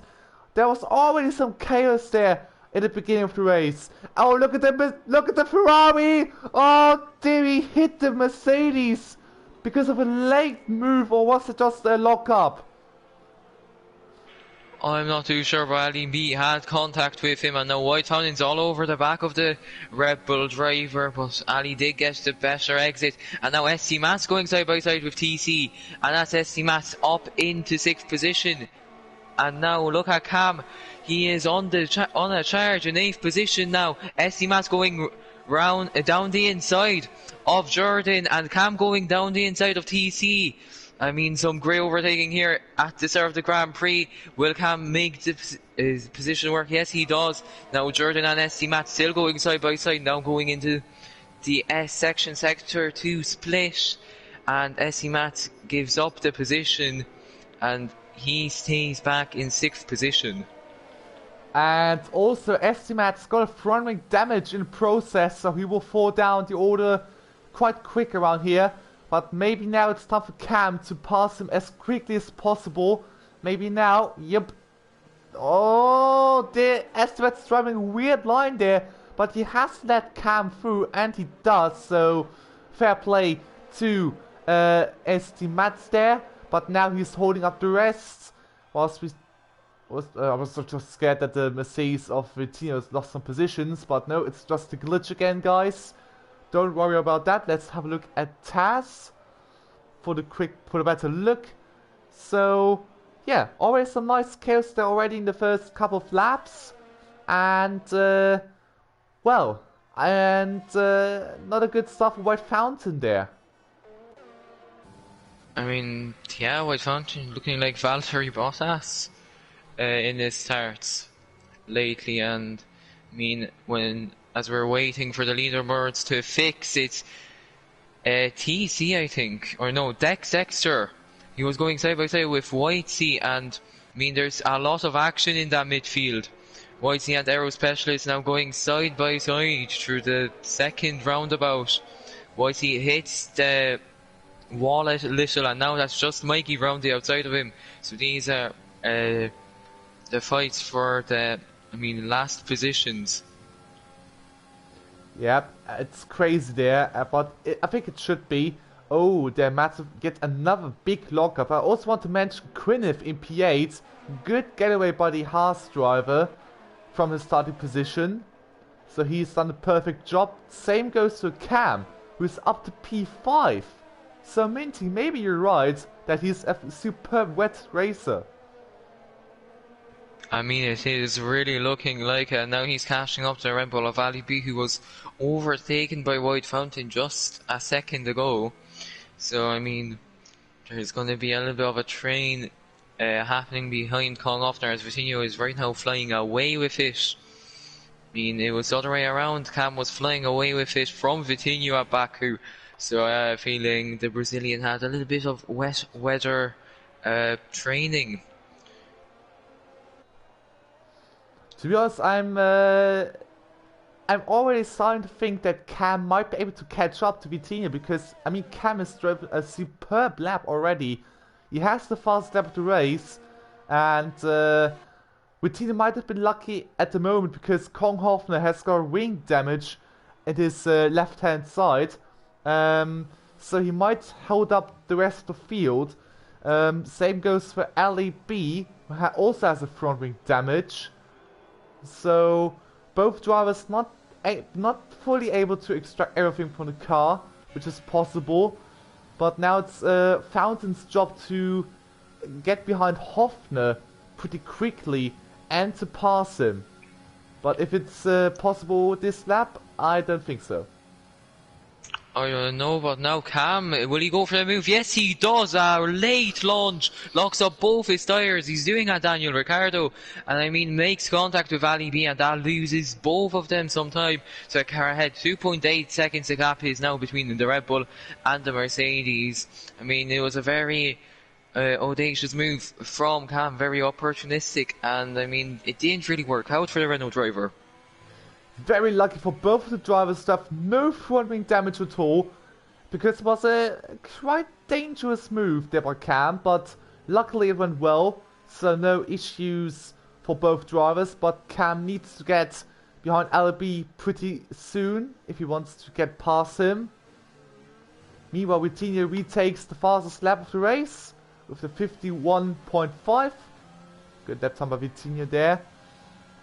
there was already some chaos there in the beginning of the race. Oh, look at the Ferrari! Oh, dear, he hit the Mercedes because of a late move, or was it just a lock-up? I'm not too sure, but Ali B had contact with him, and now White Fountain's all over the back of the Red Bull driver, but Ali did get the better exit, and now SC Matt's going side by side with TC, and that's SC Matt's up into 6th position. And now look at Cam, he is on a charge in 8th position now. SC Matt's going round down the inside of Jordan, and Cam going down the inside of TC. I mean, some great overtaking here at the start of the Grand Prix. Will Cam make his position work? Yes, he does. Now Jordan and SC Matt still going side by side, now going into the S section, sector 2 split, and SC Matt gives up the position, and he stays back in 6th position. And also, Estimat's got a front wing damage in the process, so he will fall down the order quite quick around here. But maybe now it's time for Cam to pass him as quickly as possible. Maybe now, yep. Oh, the Estimat's driving a weird line there, but he has to let Cam through, and he does, so fair play to Estimat's there. But now he's holding up the rest. I was just scared that the Mercedes of Vitinho has lost some positions, but no, it's just a glitch again, guys. Don't worry about that. Let's have a look at Taz for a better look. So yeah, always some nice chaos there already in the first couple of laps, and not a good stuff for White Fountain there. I mean, yeah, White Fountain looking like Valtteri Bottas in his starts lately, and I mean, as we're waiting for the leaderboards to fix, it's TC, I think, or no, Dexter. He was going side by side with Whitesea, and I mean, there's a lot of action in that midfield. Whitesea and Aero Specialist now going side by side through the second roundabout. Whitesea hits the wall a little, and now that's just Mikey round the outside of him. So these are the fights for the, last positions. Yep, it's crazy there, but I think it should be. Oh, they're massive. Get another big lockup. I also want to mention Quinniff in P8. Good getaway by the Haas driver from his starting position. So he's done a perfect job. Same goes to Cam, who's up to P5. So Minty, maybe you're right that he's a superb wet racer. I mean, it is really looking like it. Now he's catching up to Red Bull of Ali B, who was overtaken by White Fountain just a second ago. So, I mean, there's going to be a little bit of a train happening behind Kong Hofner, as Vitinho is right now flying away with it. I mean, it was the other way around. Cam was flying away with it from Vitinho at Baku. So I have a feeling the Brazilian had a little bit of wet weather training. To be honest, I'm I'm already starting to think that Cam might be able to catch up to Vitinha because, I mean, Cam has driven a superb lap already. He has the fastest lap of the race, and Vitinha might have been lucky at the moment because Kong Hofner has got wing damage at his left-hand side. So he might hold up the rest of the field. Same goes for LEB, who also has a front wing damage. So both drivers not fully able to extract everything from the car, which is possible. But now it's Fountain's job to get behind Hofner pretty quickly and to pass him. But if it's possible this lap, I don't think so. I don't know, but now Cam, will he go for the move? Yes, he does. A late launch, locks up both his tyres. He's doing a Daniel Ricciardo, and I mean makes contact with Ali B, and that loses both of them sometime. So a car ahead, 2.8 seconds. The gap is now between the Red Bull and the Mercedes. I mean, it was a very audacious move from Cam, very opportunistic, and I mean it didn't really work out for the Renault driver. Very lucky for both of the drivers to have no front wing damage at all, because it was a quite dangerous move there by Cam, but luckily it went well, so no issues for both drivers. But Cam needs to get behind LB pretty soon if he wants to get past him. Meanwhile, Vitinha retakes the fastest lap of the race with the 51.5. Good lap time by Vitinha there.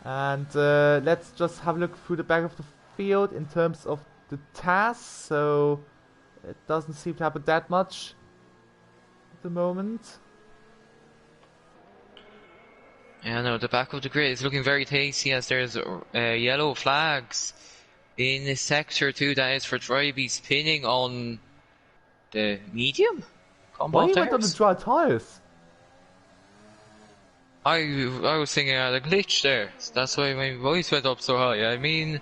And let's just have a look through the back of the field in terms of the tasks. So it doesn't seem to happen that much at the moment. Yeah, no, the back of the grid is looking very tasty as there's yellow flags in the sector 2. That is for Dryby spinning on the medium compound Why he tires. went on the dry tyres? I was thinking I had a glitch there. That's why my voice went up so high. I mean,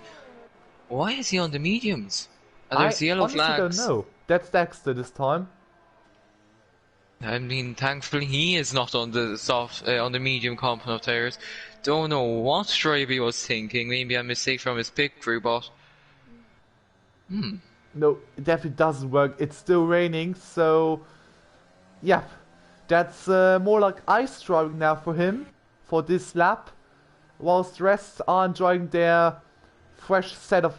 why is he on the mediums? And there's yellow flags. I honestly don't know. That's Dexter this time. I mean, thankfully he is not on the soft, on the medium compound tires. Don't know what Dryby was thinking. Maybe a mistake from his pit crew, but No, it definitely doesn't work. It's still raining, so yeah. That's more like ice driving now for him, for this lap, whilst the rest are enjoying their fresh set of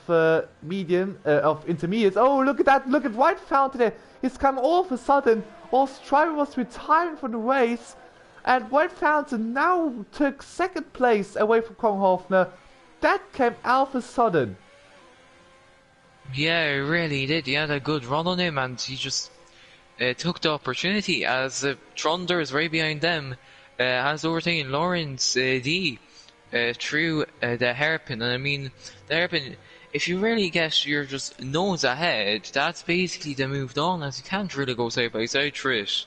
intermediates. Oh, look at that! Look at White Fountain there! He's come all of a sudden, whilst Driver was retiring from the race, and White Fountain now took second place away from Kong Hofner. That came out of a sudden. yeah, he really did. He had a good run on him, and he just took the opportunity as Tronder is right behind them, has overtaken Lawrence D through the hairpin. And I mean, the hairpin, if you really get your just nose ahead, that's basically the moved on, as you can't really go side by side through it.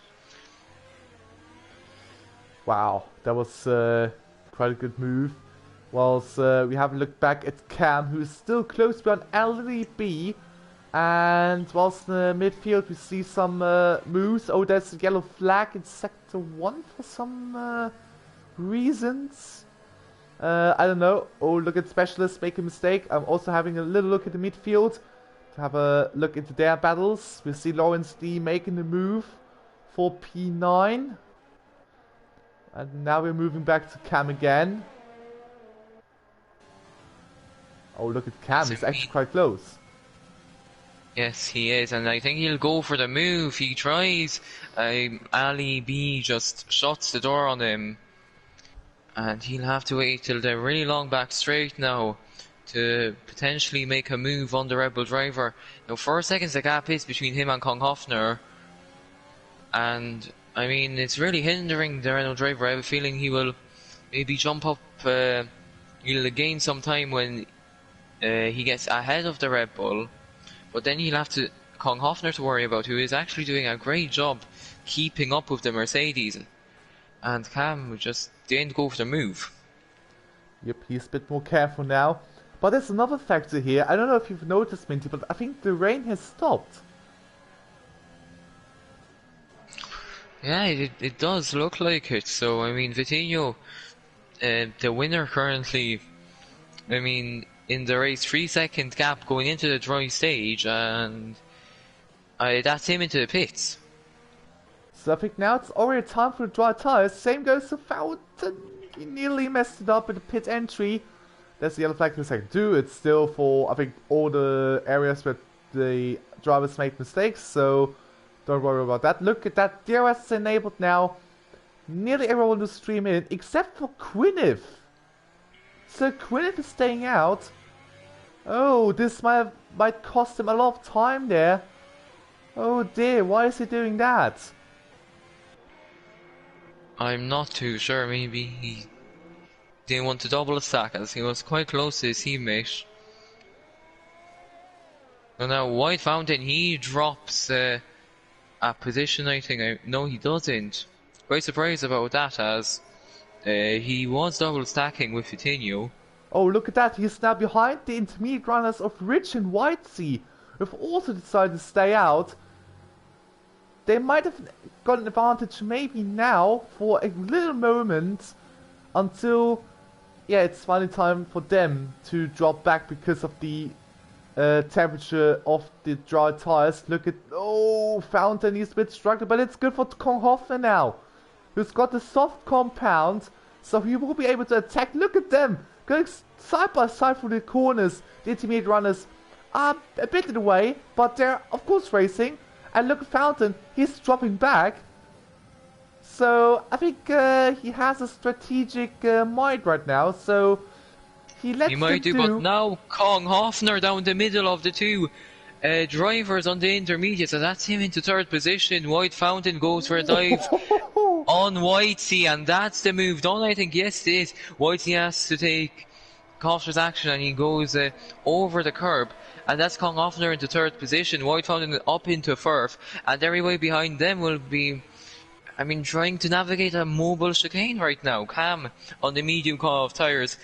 Wow, that was quite a good move. Whilst we have a look back at Cam, who is still close behind LDB. And whilst in the midfield we see some moves. Oh, there's a yellow flag in sector 1 for some reasons. I don't know. Oh, look at Specialists make a mistake. I'm also having a little look at the midfield to have a look into their battles. We see Lawrence D making the move for P9. And now we're moving back to Cam again. Oh, look at Cam. He's actually quite close. Yes, he is, and I think he'll go for the move. He tries. Ali B just shuts the door on him, and he'll have to wait till the really long back straight now to potentially make a move on the Red Bull driver. Now, 4 seconds the gap is between him and Kong Hofner, and I mean it's really hindering the Renault driver. I have a feeling he will maybe jump up. He'll gain some time when he gets ahead of the Red Bull. But then he'll have Kong Hofner to worry about, who is actually doing a great job keeping up with the Mercedes. And Cam just didn't go for the move. Yep, he's a bit more careful now. But there's another factor here. I don't know if you've noticed, Minty, but I think the rain has stopped. Yeah, it does look like it. So, I mean, Vitinho, the winner currently, I mean, in the race, 3 second gap going into the dry stage, and that's him into the pits. So I think now it's already time for the dry tires. Same goes to Fountain. He nearly messed it up at the pit entry. That's the yellow flag for the second two. It's still for, I think, all the areas where the drivers made mistakes, so don't worry about that. Look at that, DRS is enabled now. Nearly everyone will stream in, except for Gwyneth. So Gwyneth is staying out. Oh, this might cost him a lot of time there. Oh dear, why is he doing that? I'm not too sure, maybe he didn't want to double stack as he was quite close to his teammate. And now White Fountain, he drops a position, I think. No, he doesn't. Quite surprised about that, as he was double stacking with Vitinho. Oh, look at that, he's now behind the intermediate runners of Rich and Whitesea, who've also decided to stay out. They might have got an advantage maybe now for a little moment until, yeah, it's finally time for them to drop back because of the temperature of the dry tires. Look at, oh, Fountain, he's a bit struggling, but it's good for Kong Hoffner now, who's got the soft compound, so he will be able to attack. Look at them, going side by side through the corners. The intermediate runners are a bit in the way, but they're of course racing. And look at Fountain, he's dropping back. So I think he has a strategic mind right now, so he lets them do. But now Kong Hoffner down the middle of the two drivers on the intermediate, so that's him into third position. White Fountain goes for a dive on Whitesea, and that's the move done, I think. Yes, it is. Whitesea has to take Hoffner's action, and he goes over the curb. And that's Kong Hoffner into third position. White Fountain up into fourth. And everybody behind them will be, trying to navigate a mobile chicane right now. Cam on the medium car of tyres.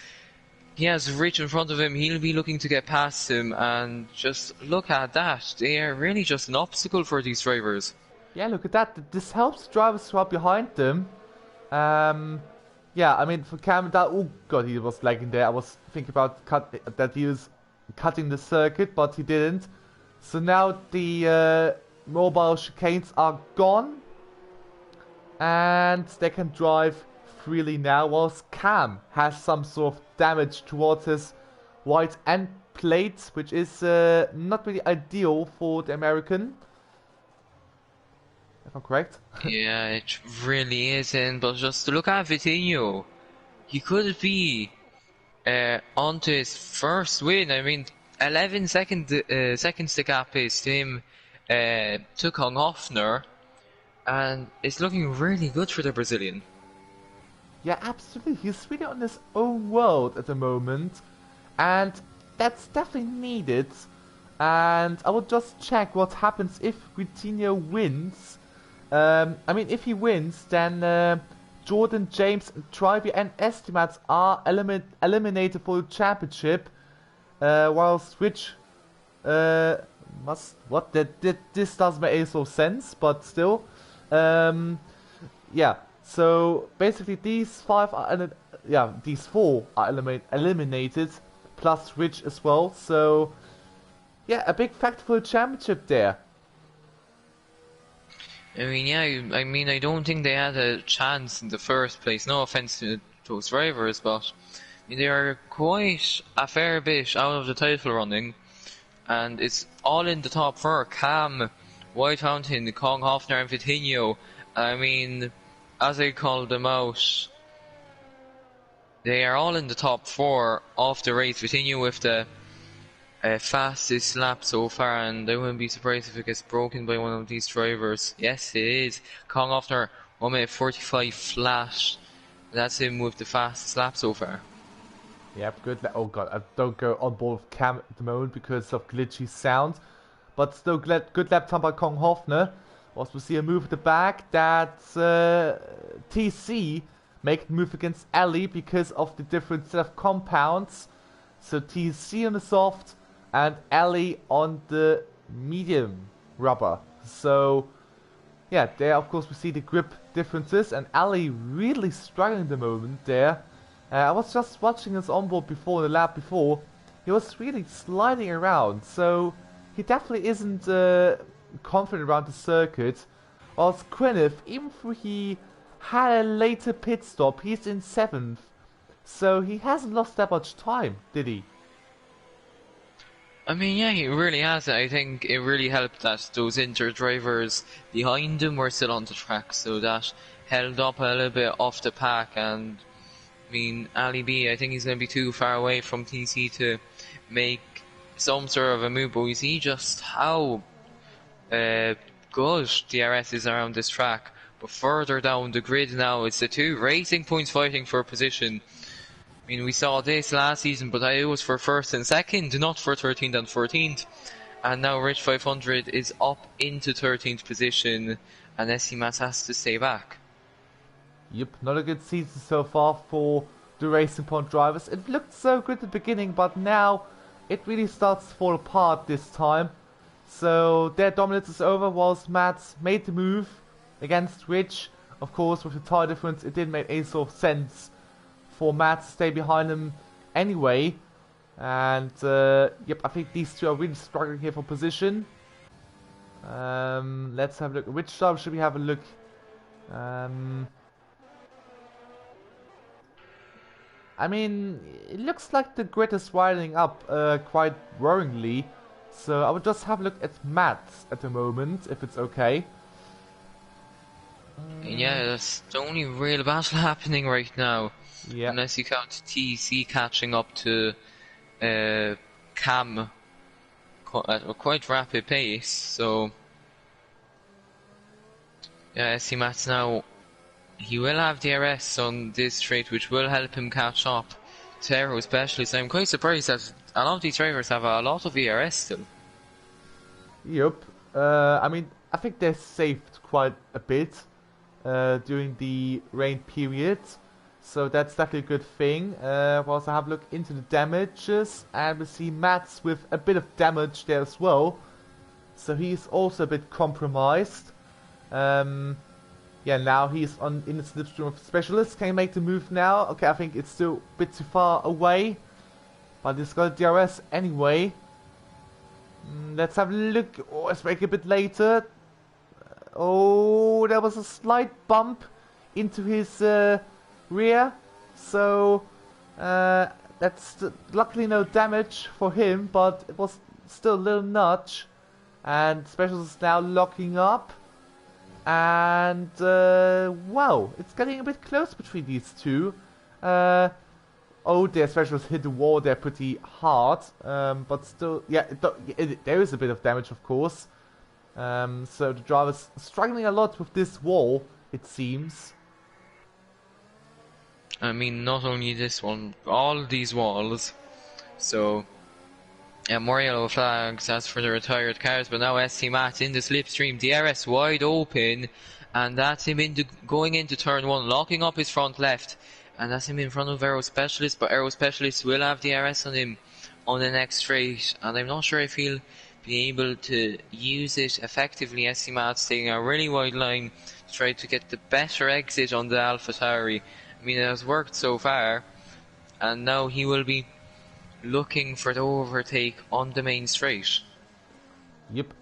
He has Rich in front of him. He'll be looking to get past him. And just look at that. They are really just an obstacle for these drivers. Yeah, look at that. This helps drivers who are behind them. Yeah, for Cam, that, oh god, he was lagging there. I was thinking about that he was cutting the circuit, but he didn't. So now the mobile chicanes are gone, and they can drive freely now, whilst Cam has some sort of damage towards his white end plate, which is not really ideal for the American, if I'm correct. Yeah, it really isn't, but just look at Vitinho. He could be onto his first win. 11 seconds the gap is to him, to Kong Hoffner, and it's looking really good for the Brazilian. Yeah, absolutely. He's really on his own world at the moment, and that's definitely needed. And I will just check what happens if Vitinho wins. If he wins, then Jordan, James, Tribe, and Estimates are eliminated for the championship, whilst Rich this doesn't make any sort of sense, but still, yeah. So basically, these four are eliminated, plus Rich as well. So yeah, a big factor for the championship there. I don't think they had a chance in the first place. No offense to those drivers, but they are quite a fair bit out of the title running, and it's all in the top four. Cam, White Fountain, Kong Hoffner, and Vitinho. As I called them out, they are all in the top four of the race. Vitinho with the fastest lap so far, and I wouldn't be surprised if it gets broken by one of these drivers. Yes, it is. Kong Hoffner, 1 minute 45 flat. That's him with the fastest lap so far. Yep, good. Oh god, I don't go on board with Cam at the moment because of glitchy sound. But still, good lap time by Kong Hoffner. Also, we see a move at the back that TC make the move against Ali because of the different set of compounds. So TC on the soft and Ali on the medium rubber. So yeah, there of course we see the grip differences, and Ali really struggling at the moment there. I was just watching his onboard before, the lap before, he was really sliding around, so he definitely isn't confident around the circuit. Whilst Gwyneth, even though he had a later pit stop, he's in 7th. So he hasn't lost that much time, did he? I mean, yeah, he really has. I think it really helped that those injured drivers behind him were still on the track, so that held up a little bit off the pack. And I mean, Ali B, I think he's going to be too far away from TC to make some sort of a move, but we see just how good DRS is around this track. But further down the grid now, it's the two Racing Points fighting for position. I mean, we saw this last season, but it was for 1st and 2nd, not for 13th and 14th. And now Rich 500 is up into 13th position, and SC Mats has to stay back. Yep, not a good season so far for the Racing Point drivers. It looked so good at the beginning, but now it really starts to fall apart this time. So their dominance is over whilst Mats made the move against Rich. Of course, with the tyre difference, it didn't make any sort of sense for Mats to stay behind him anyway. And yep, I think these two are really struggling here for position. Let's have a look. Which driver should we have a look? I mean, it looks like the grid is winding up quite worryingly. So I would just have a look at Mats at the moment, if it's okay. Yeah, that's the only real battle happening right now. Yeah. Unless you count TC catching up to Cam at a quite rapid pace. So yeah, SC Mats now, he will have DRS on this straight, which will help him catch up to Aero Specialist. I'm quite surprised that a lot of these drivers have a lot of ERS still. Yep. I mean, I think they saved quite a bit during the rain period. So that's definitely a good thing. We'll also have a look into the damages, and we see Mats with a bit of damage there as well. So he's also a bit compromised. Yeah, now he's in the slipstream of Specialist. Can he make the move now? Okay, I think it's still a bit too far away. But he's got a DRS anyway. Let's have a look. Oh, let's make it a bit later. Oh, there was a slight bump into his rear. So, that's luckily no damage for him, but it was still a little nudge. And Specialist is now locking up. And, wow, it's getting a bit close between these two. Oh, their Specialist hit the wall there pretty hard. But still, yeah, there is a bit of damage, of course. So the driver's struggling a lot with this wall, it seems. I mean, not only this one, all these walls. So, yeah, more yellow flags as for the retired cars, but now SC Mats in the slipstream, DRS wide open, and that's him going into turn 1, locking up his front left, and that's him in front of Aero Specialist, but Aero Specialist will have DRS on him on the next straight, and I'm not sure if he'll be able to use it effectively. SC Mats taking a really wide line to try to get the better exit on the AlphaTauri. I mean, it has worked so far, and now he will be looking for the overtake on the main straight. Yep,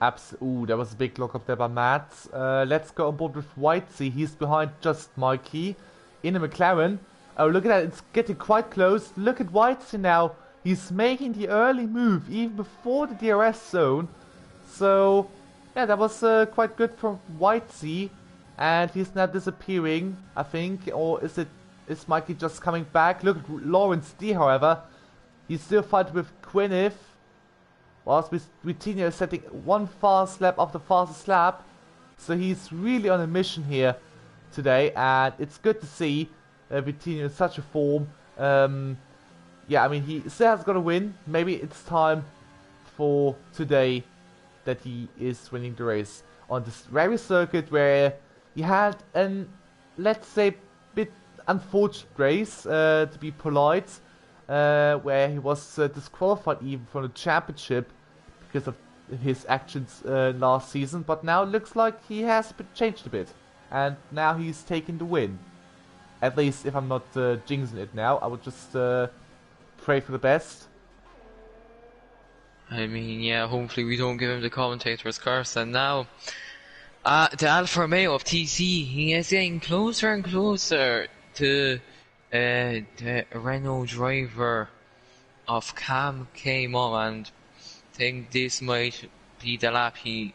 ooh, there was a big lock up there by Mats. Let's go on board with Whitesea. He's behind just Mikey in a McLaren. Oh, look at that, it's getting quite close. Look at Whitesea now. He's making the early move, even before the DRS zone. So, yeah, that was quite good from Whitesea. And he's now disappearing, I think. Or is Mikey just coming back? Look at Lawrence D, however. He's still fighting with Gwyneth. Whilst Vitinho is setting one fast lap after fastest lap. So he's really on a mission here today. And it's good to see Vitinho in such a form. Yeah, I mean, he still has got to win. Maybe it's time for today that he is winning the race on this very circuit where he had an, let's say, bit unfortunate race, to be polite, where he was disqualified even from the championship because of his actions last season. But now it looks like he has changed a bit, and now he's taking the win. At least if I'm not jinxing it now, I would just pray for the best. I mean, yeah, hopefully we don't give him the commentator's curse. And now, the Alfa Romeo of TC, he is getting closer and closer to the Renault driver of Cam came on, and I think this might be the lap he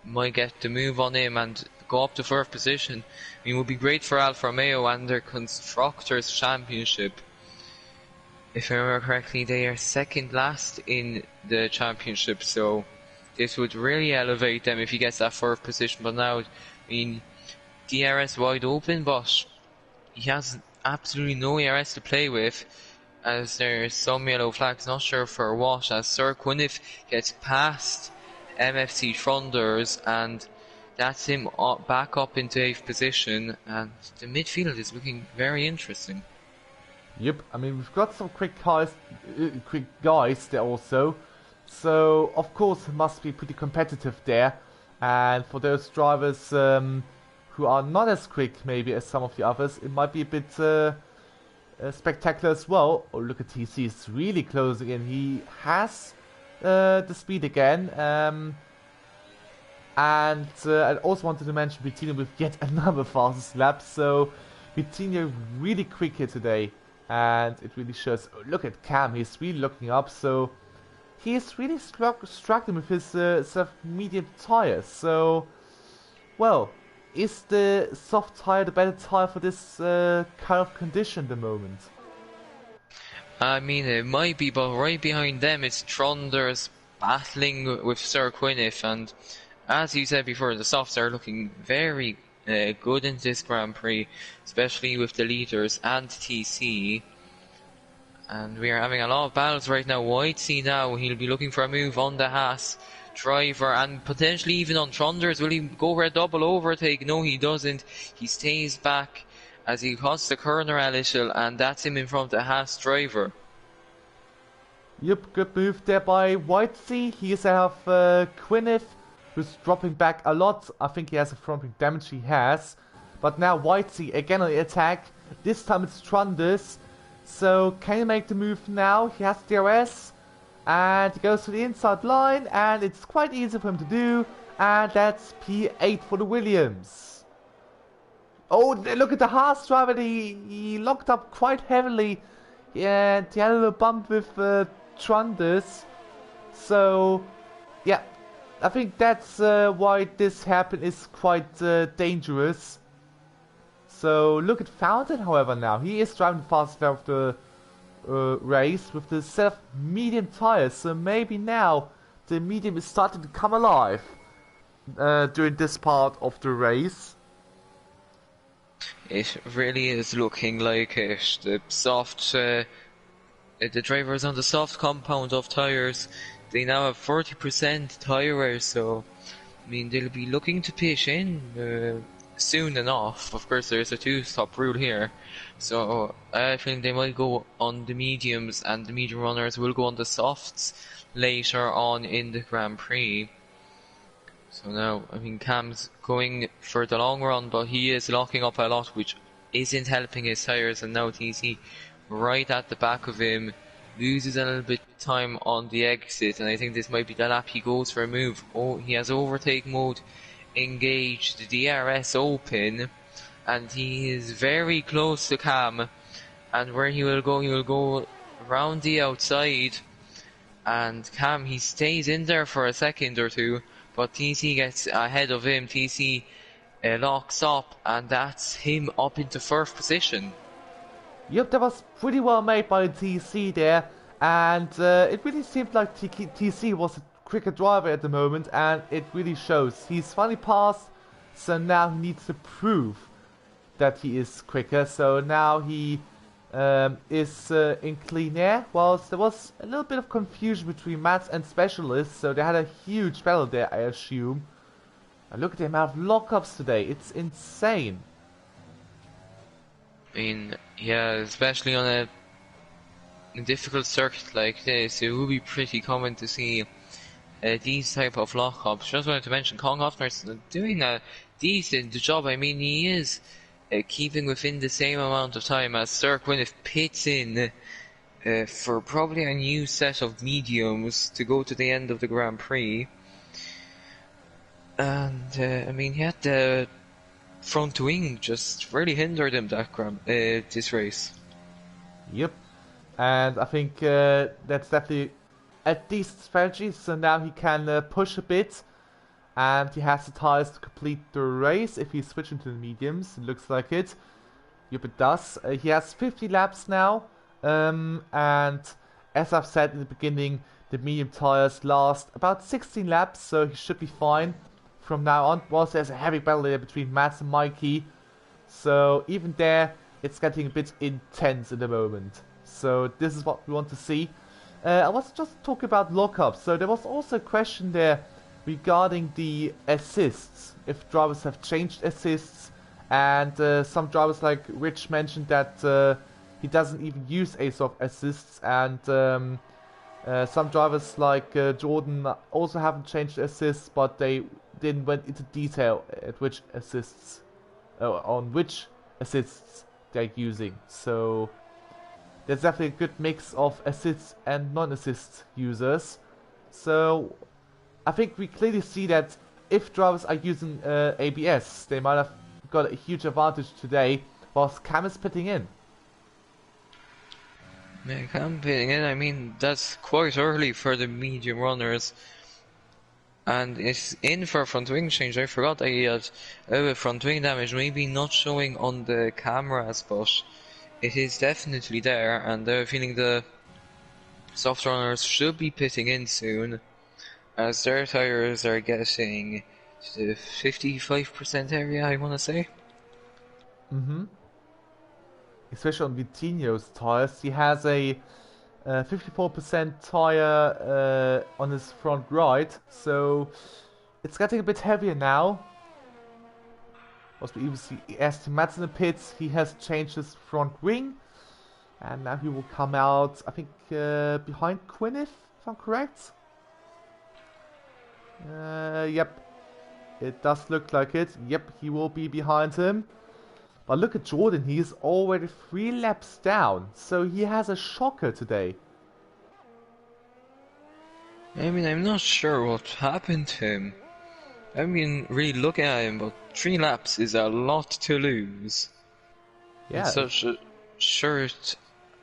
might get the move on him and go up to first position. I mean, it would be great for Alfa Romeo and their Constructors' Championship. If I remember correctly, they are second last in the championship, so this would really elevate them if he gets that first position. But now, I mean, DRS wide open, but he has absolutely no ERS to play with, as there's some yellow flags, not sure for what, as Sir Quinniff gets past MFC Trunders, and that's him back up into 8th position, and the midfield is looking very interesting. Yep, I mean, we've got some quick guys there also, so of course it must be pretty competitive there, and for those drivers who are not as quick maybe as some of the others, it might be a bit spectacular as well. Oh, look at TC, it's really closing in. He has the speed again, and I also wanted to mention Vitinho with yet another fastest lap, so Vitinho really quick here today. And it really shows. Oh, look at Cam, he's really looking up, so he is really struggling with his soft medium tires. So, well, is the soft tire the better tire for this kind of condition at the moment? I mean, it might be, but right behind them is Trunders battling with Sir Quinniff, and as you said before, the softs are looking very good in this Grand Prix, especially with the leaders and TC. And we are having a lot of battles right now. Whitesea now, he'll be looking for a move on the Haas driver and potentially even on Trunders. Will he go for a double overtake? No, he doesn't. He stays back as he cuts the corner a little, and that's him in front of the Haas driver. Yep, good move there by Whitesea. He's ahead of Quinniff, who's dropping back a lot. I think he has a front wing damage, he has. But now Whitesea again on the attack. This time it's Trunders. So can he make the move now? He has DRS. And he goes to the inside line. And it's quite easy for him to do. And that's P8 for the Williams. Oh, look at the Haas driver. He locked up quite heavily. And he had a little bump with Trunders. So, yeah. I think that's why this happened is quite dangerous. So look at Fountain, however, now. He is driving the fastest lap of the race with the set of medium tires. So maybe now the medium is starting to come alive during this part of the race. It really is looking like it. The soft, the drivers on the soft compound of tires, they now have 40% tire wear, so I mean they'll be looking to pitch in soon enough. Of course, there's a two-stop rule here, so I think they might go on the mediums, and the medium runners will go on the softs later on in the Grand Prix. So now, I mean, Cam's going for the long run, but he is locking up a lot, which isn't helping his tires, and now TC right at the back of him loses a little bit of time on the exit, and I think this might be the lap he goes for a move. Oh, he has overtake mode engaged, the DRS open, and he is very close to Cam, and where he will go around the outside, and Cam, he stays in there for a second or two, but TC gets ahead of him. TC locks up, and that's him up into first position. Yep, that was pretty well made by TC there, and it really seemed like TC was a quicker driver at the moment, and it really shows. He's finally passed, so now he needs to prove that he is quicker. So now he is in clean air, whilst there was a little bit of confusion between Mats and Specialists, so they had a huge battle there, I assume. And look at the amount of lockups today, it's insane. I mean, yeah, especially on a difficult circuit like this, it would be pretty common to see these type of lockups. Just wanted to mention, Kong Hoffner's doing a decent job. I mean, he is keeping within the same amount of time as Sir Quinniff pits in for probably a new set of mediums to go to the end of the Grand Prix. And I mean, he had the front wing just really hindered him this race. Yep. And I think that's definitely a decent strategy. So now he can push a bit, and he has the tires to complete the race if he's switching to the mediums. It looks like it. Yep, it does. He has 50 laps now, and as I've said in the beginning, the medium tires last about 16 laps, so he should be fine from now on. Whilst there's a heavy battle there between Mats and Mikey, so even there, it's getting a bit intense at the moment. So this is what we want to see. I was just talking about lockups. So there was also a question there regarding the assists. If drivers have changed assists, and some drivers like Rich mentioned that he doesn't even use ASOF assists, and some drivers like Jordan also haven't changed assists, but they didn't went into detail at which assists, on which assists they're using. So there's definitely a good mix of assist and non-assist users. So I think we clearly see that if drivers are using ABS, they might have got a huge advantage today, whilst Cam is pitting in. Yeah, Cam pitting in, I mean, that's quite early for the medium runners. And it's in for a front wing change. I forgot that he had front wing damage, maybe not showing on the cameras, but it is definitely there, and they're feeling the soft runners should be pitting in soon, as their tires are getting to the 55% area, I want to say. Especially on Vitinho's tires, he has a 54% tire on his front right, so it's getting a bit heavier now. As we even see Aston Mats in the pits, he has changed his front wing, and now he will come out, I think, behind Gwyneth, if I'm correct. Yep, it does look like it. Yep, he will be behind him. But look at Jordan, he is already 3 laps down, so he has a shocker today. I mean, I'm not sure what happened to him. I mean, really looking at him, but 3 laps is a lot to lose. Yeah. In such a short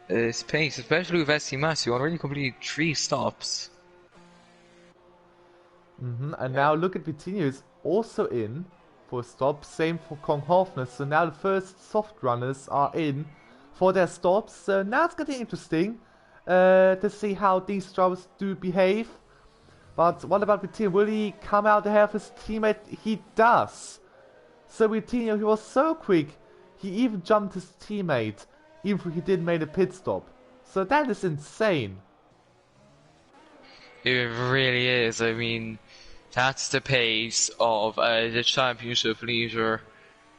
pace, especially with SC Mass, who already completed 3 stops. And now look at Vitinho is also in for a stop, same for Kong Hofner. So now the first soft runners are in for their stops. So now it's getting interesting to see how these drivers do behave. But what about Vitinho? Will he come out ahead of his teammate? He does. So Vitinho, he was so quick, he even jumped his teammate, even if he didn't make a pit stop. So that is insane. It really is. I mean, that's the pace of the championship leader.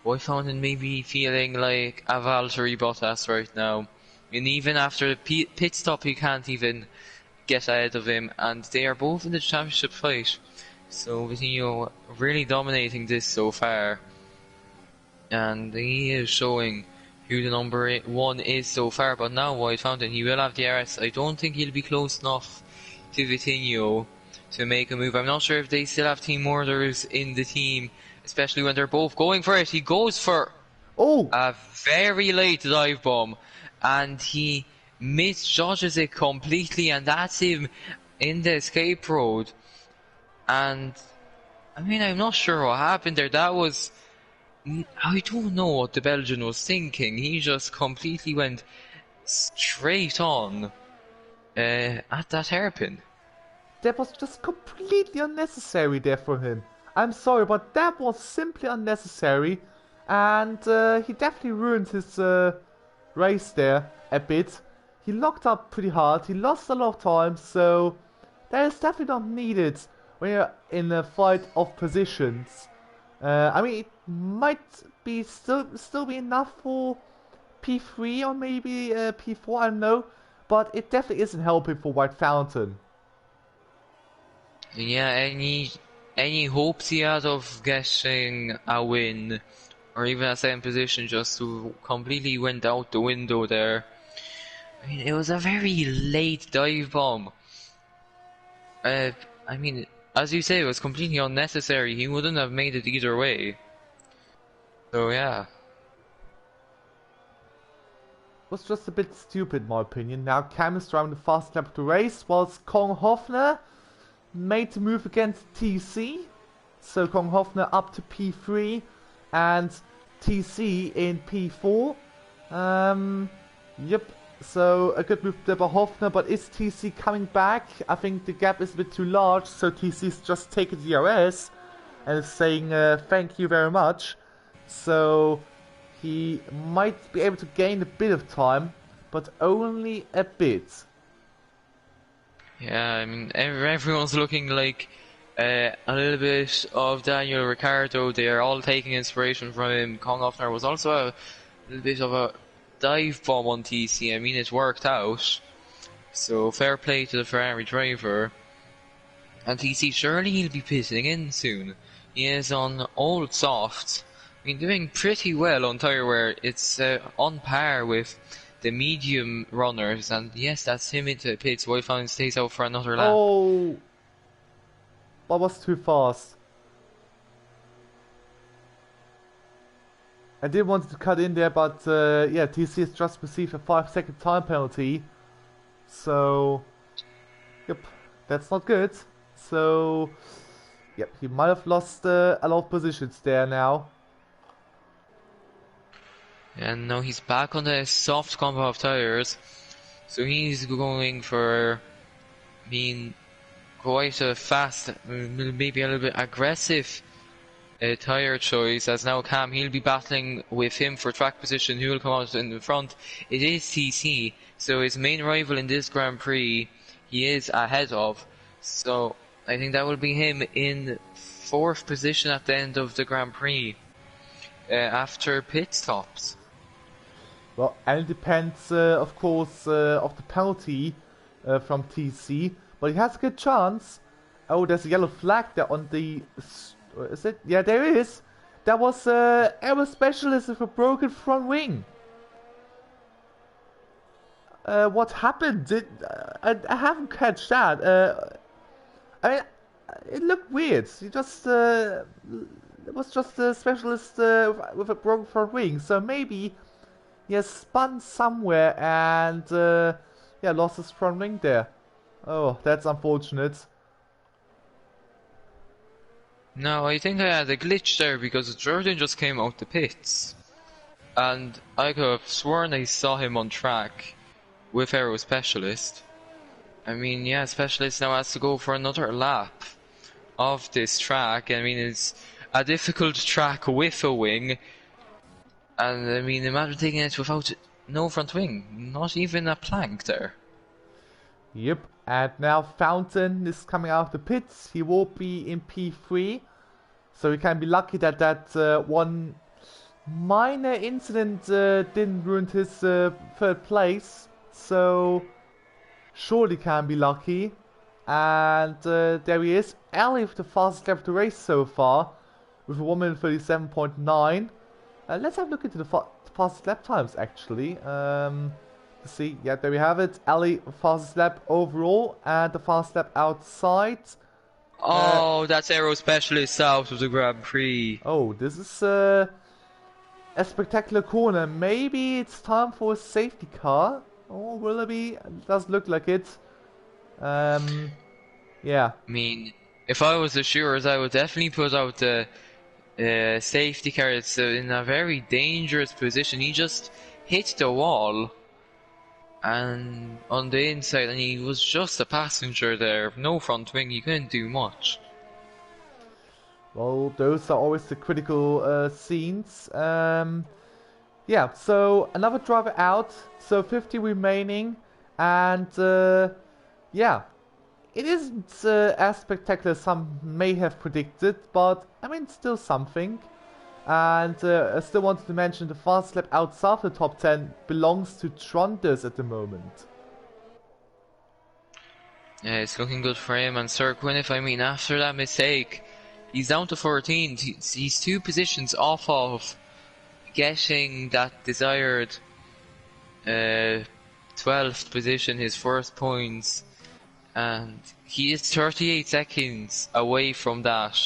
I found him maybe feeling like a Valtteri Bottas right now. And even after the pit stop, he can't even get ahead of him. And they are both in the championship fight. So Vitinho really dominating this so far. And he is showing who the number 1 is so far. But now White Fountain, he will have the RS. I don't think he'll be close enough to Vitinho to make a move. I'm not sure if they still have team orders in the team, especially when they're both going for it. He goes for a very late dive bomb, and he misjudges it completely, and that's him in the escape road. And I mean, I'm not sure what happened there. That was, I don't know what the Belgian was thinking. He just completely went straight on at that hairpin. That was just completely unnecessary there for him. I'm sorry, but that was simply unnecessary. And he definitely ruined his race there a bit. He locked up pretty hard. He lost a lot of time, so that is definitely not needed when you're in a fight of positions. I mean, it might be still be enough for P3 or maybe P4, I don't know. But it definitely isn't helping for White Fountain. Yeah, any hopes he had of getting a win, or even a second position, just completely went out the window there. I mean, it was a very late dive bomb. I mean, as you say, it was completely unnecessary. He wouldn't have made it either way. So yeah. Was just a bit stupid in my opinion. Now Cam is driving the fast lap of the race, whilst Kong Hofner made the move against TC. So Kong Hofner up to P3 and TC in P4. Yep. So a good move there by Hofner, but is TC coming back? I think the gap is a bit too large, so TC's just taking the DRS and is saying thank you very much. So he might be able to gain a bit of time, but only a bit. Yeah, I mean, everyone's looking like a little bit of Daniel Ricciardo. They are all taking inspiration from him. Kong Hofner was also a little bit of a dive bomb on TC. I mean, it worked out. So fair play to the Ferrari driver. And TC, surely he'll be pitting in soon. He is on old softs. Been doing pretty well on tyre wear. It's on par with the medium runners, and yes, that's him into pits. Wolfgang stays out for another lap. Oh, that was too fast. I did want to cut in there, but yeah, TC has just received a 5-second time penalty. So, yep, that's not good. So, yep, he might have lost a lot of positions there now. And now he's back on the soft compound tires, so he's going for, I mean, quite a fast, maybe a little bit aggressive tire choice. As now Cam, he'll be battling with him for track position. Who will come out in the front? It is TC, so his main rival in this Grand Prix, he is ahead of. So I think that will be him in 4th position at the end of the Grand Prix after pit stops. Well, and it depends, of course, of the penalty from TC. But he has a good chance. Oh, there's a yellow flag there on the... Is it? Yeah, there is. That was Aero Specialist with a broken front wing. What happened? I haven't catch that. I mean, it looked weird. He just... it was just a specialist with a broken front wing. So maybe... he has spun somewhere and yeah, lost his front wing there. Oh, that's unfortunate. No, I think I had a glitch there because Jordan just came out the pits. And I could have sworn I saw him on track with Aero Specialist. I mean, yeah, Specialist now has to go for another lap of this track. I mean, it's a difficult track with a wing. And I mean, imagine taking it without no front wing, not even a plank there. Yep, and now Fountain is coming out of the pits. He will be in P3, so we can be lucky that that one minor incident didn't ruin his 3rd place. So surely can be lucky. And there he is, Ali with the fastest lap of the race so far, with a 1:37.9. Let's have a look into the fastest lap times, actually. Let's see. Yeah, there we have it. Ali, fastest lap overall, and the fastest lap outside. Oh, that's Aero Specialist out of the Grand Prix. Oh, this is a spectacular corner. Maybe it's time for a safety car. Oh, will it be? It does look like it. Yeah. I mean, if I was the Shearers, I would definitely put out the safety car. It's in a very dangerous position. He just hit the wall and on the inside, and he was just a passenger there, no front wing. He couldn't do much. Well, those are always the critical scenes. Yeah, so another driver out, so 50 remaining, and yeah, it isn't as spectacular as some may have predicted, but I mean, still something. And I still wanted to mention the fast lap outside the top 10 belongs to Tronders at the moment. Yeah, it's looking good for him. And Sir Gwyneth, I mean, after that mistake, he's down to 14. He's 2 positions off of getting that desired 12th position, his first points, and he is 38 seconds away from that.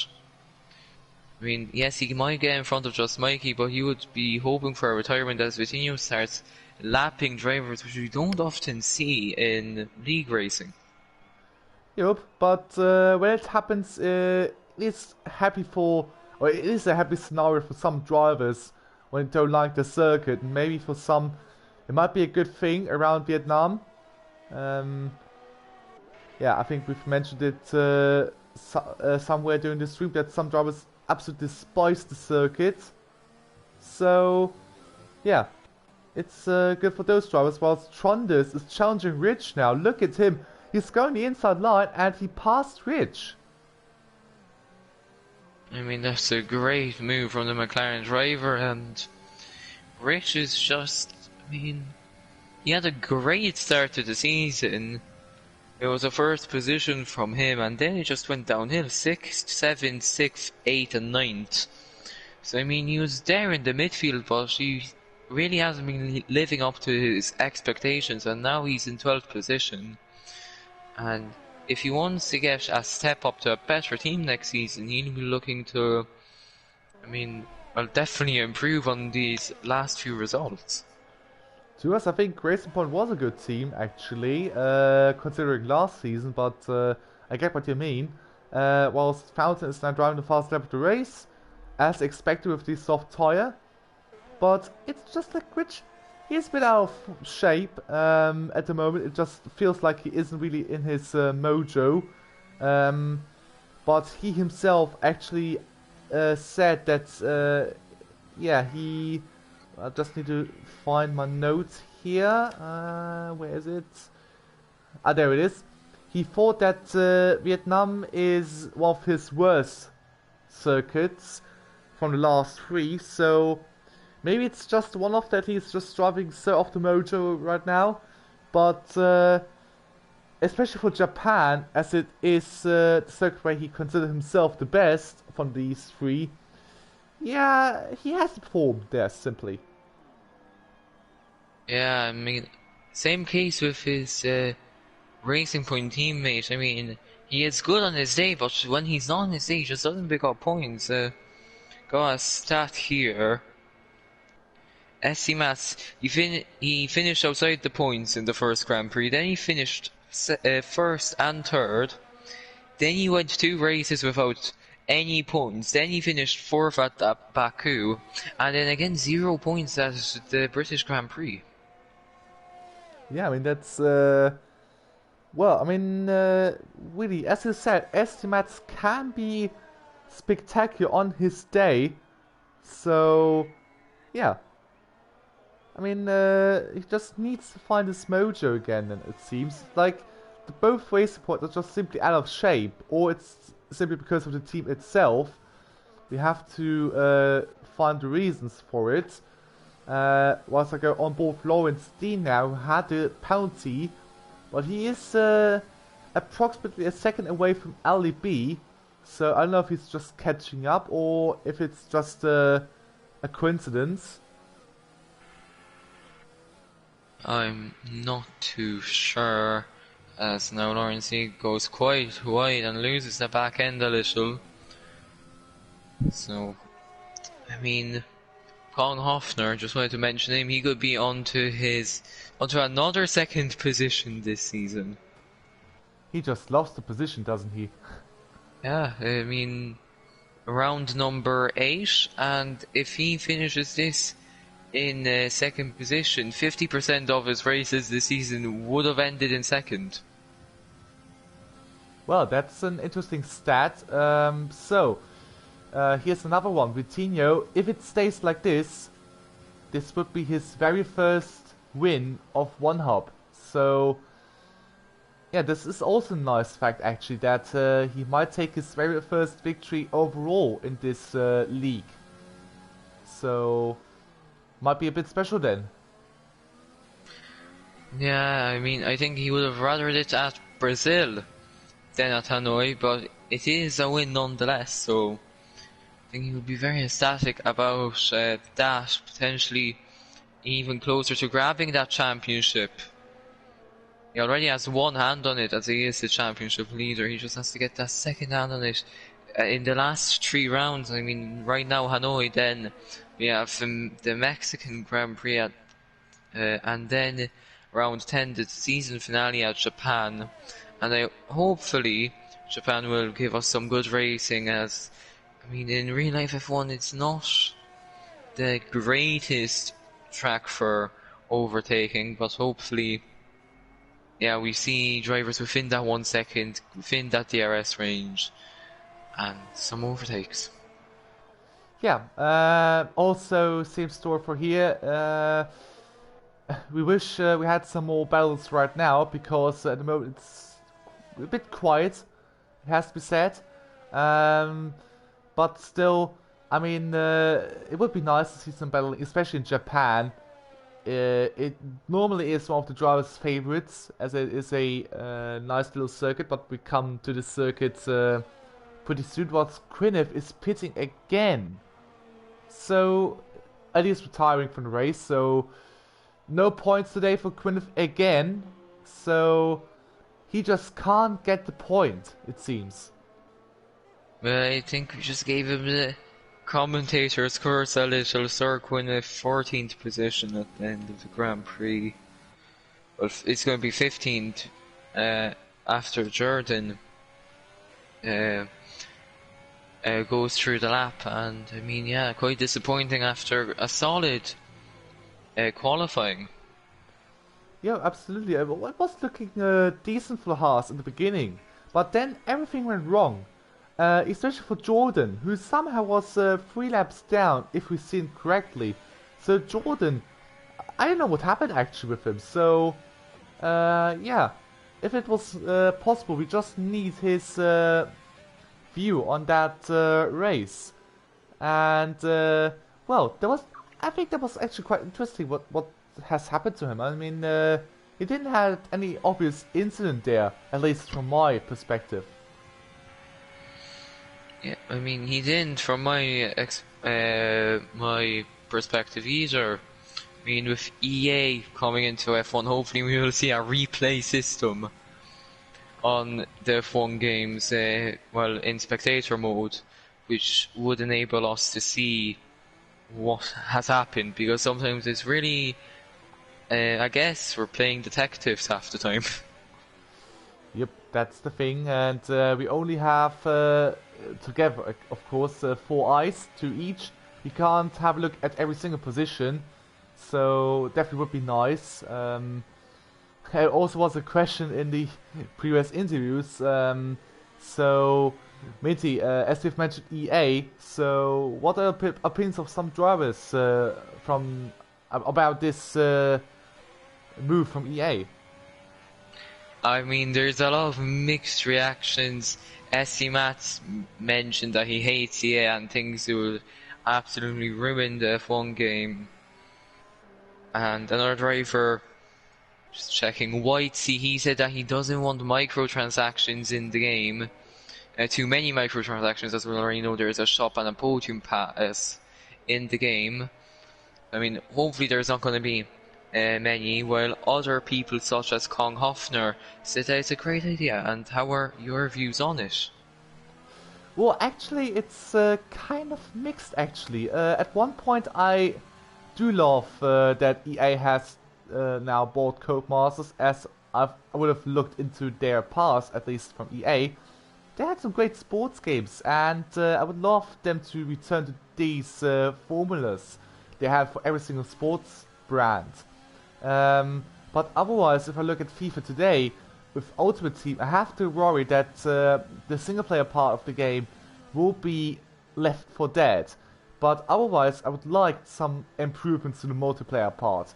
I mean, yes, he might get in front of just Mikey, but he would be hoping for a retirement as Vitinho starts lapping drivers, which we don't often see in league racing. Yep, but when it happens, it is it is a happy scenario for some drivers when they don't like the circuit, and maybe for some, it might be a good thing around Vietnam. Yeah, I think we've mentioned it somewhere during the stream that some drivers absolutely despise the circuit. So, yeah, it's good for those drivers. Whilst Trondis is challenging Rich now. Look at him. He's going the inside line and he passed Rich. I mean, that's a great move from the McLaren driver, and Rich is just, I mean, he had a great start to the season. It was a first position from him, and then it just went downhill. 6th, 7th, 6th, 8th, and 9th. So, I mean, he was there in the midfield, but he really hasn't been living up to his expectations, and now he's in 12th position. And if he wants to get a step up to a better team next season, he'll be looking to, I mean, well, definitely improve on these last few results. To us, I think Racing Point was a good team, actually, considering last season, but I get what you mean. Whilst Fountain is now driving the fast lap of the race, as expected with the soft tyre. But it's just like Rich, he's a bit out of shape at the moment. It just feels like he isn't really in his mojo. But he himself actually said that, yeah, I just need to find my notes here. Where is it? Ah, there it is. He thought that Vietnam is one of his worst circuits from the last three, so maybe it's just one of that he's just driving so off the mojo right now. But especially for Japan, as it is the circuit where he considers himself the best from these three, yeah, he has to perform there, simply. Yeah, I mean, same case with his Racing Point teammate. I mean, he is good on his day, but when he's not on his day, he just doesn't pick up points. Got a stat here. SC Mats, he finished outside the points in the first Grand Prix, then he finished first and third, then he went 2 races without any points, then he finished 4th at Baku, and then again 0 points at the British Grand Prix. Yeah, I mean, that's, well, I mean, really, as you said, estimates can be spectacular on his day, so, yeah. I mean, he just needs to find his mojo again, and it seems like both race supports are just simply out of shape, or it's simply because of the team itself. We have to find the reasons for it. Whilst I go on board Lawrence Dean now, who had the penalty, but he is approximately a second away from Ali B, so I don't know if he's just catching up or if it's just a coincidence. I'm not too sure, as now Lawrence Dean goes quite wide and loses the back end a little. So, I mean, Colin Hoffner, just wanted to mention him, he could be onto another second position this season. He just lost the position, doesn't he? Yeah, I mean, round number 8, and if he finishes this in second position, 50% of his races this season would have ended in second. Well, that's an interesting stat. Here's another one. Vitinho, if it stays like this would be his very first win of One Hub. So, yeah, this is also a nice fact, actually, that he might take his very first victory overall in this league. So, might be a bit special then. Yeah, I mean, I think he would have rather it at Brazil than at Hanoi, but it is a win nonetheless, so I think he would be very ecstatic about that, potentially even closer to grabbing that championship He already has one hand on it as he is the championship leader. He just has to get that second hand on it. In the last 3 rounds, I mean, right now Hanoi, then we have the Mexican Grand Prix and then round 10, the season finale at Japan. And hopefully Japan will give us some good racing, as I mean, in real life F1 it's not the greatest track for overtaking, but hopefully, yeah, we see drivers within that 1 second, within that DRS range, and some overtakes. Yeah, also same story for here. We wish we had some more battles right now, because at the moment it's a bit quiet, it has to be said. But still, I mean, it would be nice to see some battle, especially in Japan. It normally is one of the drivers' favorites, as it is a nice little circuit, but we come to the circuit pretty soon. What Quinniff is pitting again. So, and he's retiring from the race, so no points today for Quinniff again. So, he just can't get the point, it seems. I think we just gave him the commentator's curse a little. Sir Quinniff, 14th position at the end of the Grand Prix. Well, it's going to be 15th after Jordan goes through the lap, and I mean, yeah, quite disappointing after a solid qualifying. Yeah, absolutely. It was looking decent for Haas in the beginning, but then everything went wrong. Especially for Jordan, who somehow was 3 laps down, if we've seen correctly. So Jordan, I don't know what happened actually with him. So, yeah, if it was possible, we just need his view on that race. And well, I think that was actually quite interesting. What has happened to him? I mean, he didn't have any obvious incident there, at least from my perspective. Yeah, I mean, he didn't, from my my perspective either. I mean, with EA coming into F1, hopefully we will see a replay system on the F1 games, well, in spectator mode, which would enable us to see what has happened, because sometimes it's really, I guess, we're playing detectives half the time. Yep, that's the thing, and we only have together, of course, 4 eyes to each. We can't have a look at every single position, so definitely would be nice. There also was a question in the previous interviews. So, Minty, as we've mentioned EA, so what are opinions of some drivers from about this move from EA? I mean, there's a lot of mixed reactions. SC Mats mentioned that he hates EA and thinks it will absolutely ruin the F1 game. And another driver, just checking, Whitesy, he said that he doesn't want microtransactions in the game. Too many microtransactions, as we already know. There's a shop and a podium pass in the game. I mean, hopefully there's not going to be many, while other people such as Kong Hofner said that it's a great idea. And how are your views on it? Well, actually, it's kind of mixed, actually. At one point, I do love that EA has now bought Codemasters, as I would have looked into their past, at least from EA. They had some great sports games, and I would love them to return to these formulas they have for every single sports brand. But otherwise, if I look at FIFA today, with Ultimate Team, I have to worry that the single player part of the game will be left for dead. But otherwise, I would like some improvements to the multiplayer part,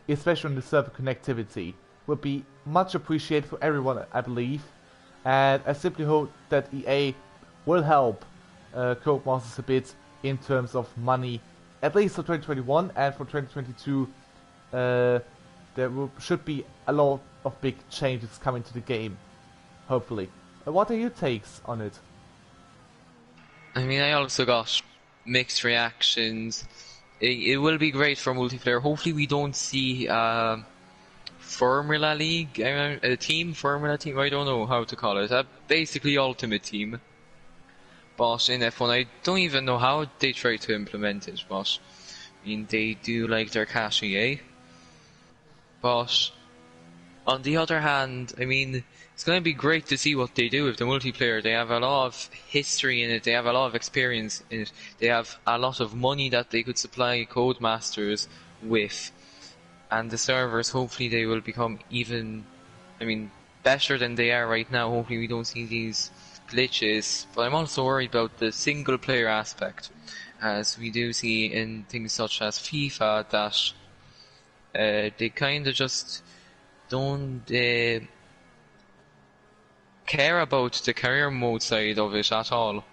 especially on the server connectivity. Would be much appreciated for everyone, I believe. And I simply hope that EA will help Codemasters a bit in terms of money, at least for 2021, and for 2022 should be a lot of big changes coming to the game, hopefully. What are your takes on it? I mean, I also got mixed reactions. It will be great for multiplayer. Hopefully we don't see Formula League, a team, Formula team, I don't know how to call it, basically Ultimate Team. But in F1, I don't even know how they try to implement it, but I mean, they do like their cachet. But on the other hand, I mean, it's going to be great to see what they do with the multiplayer. They have a lot of history in it, they have a lot of experience in it, they have a lot of money that they could supply Codemasters with. And the servers, hopefully they will become even, I mean, better than they are right now. Hopefully we don't see these glitches, but I'm also worried about the single player aspect, as we do see in things such as FIFA that they kind of just don't care about the career mode side of it at all.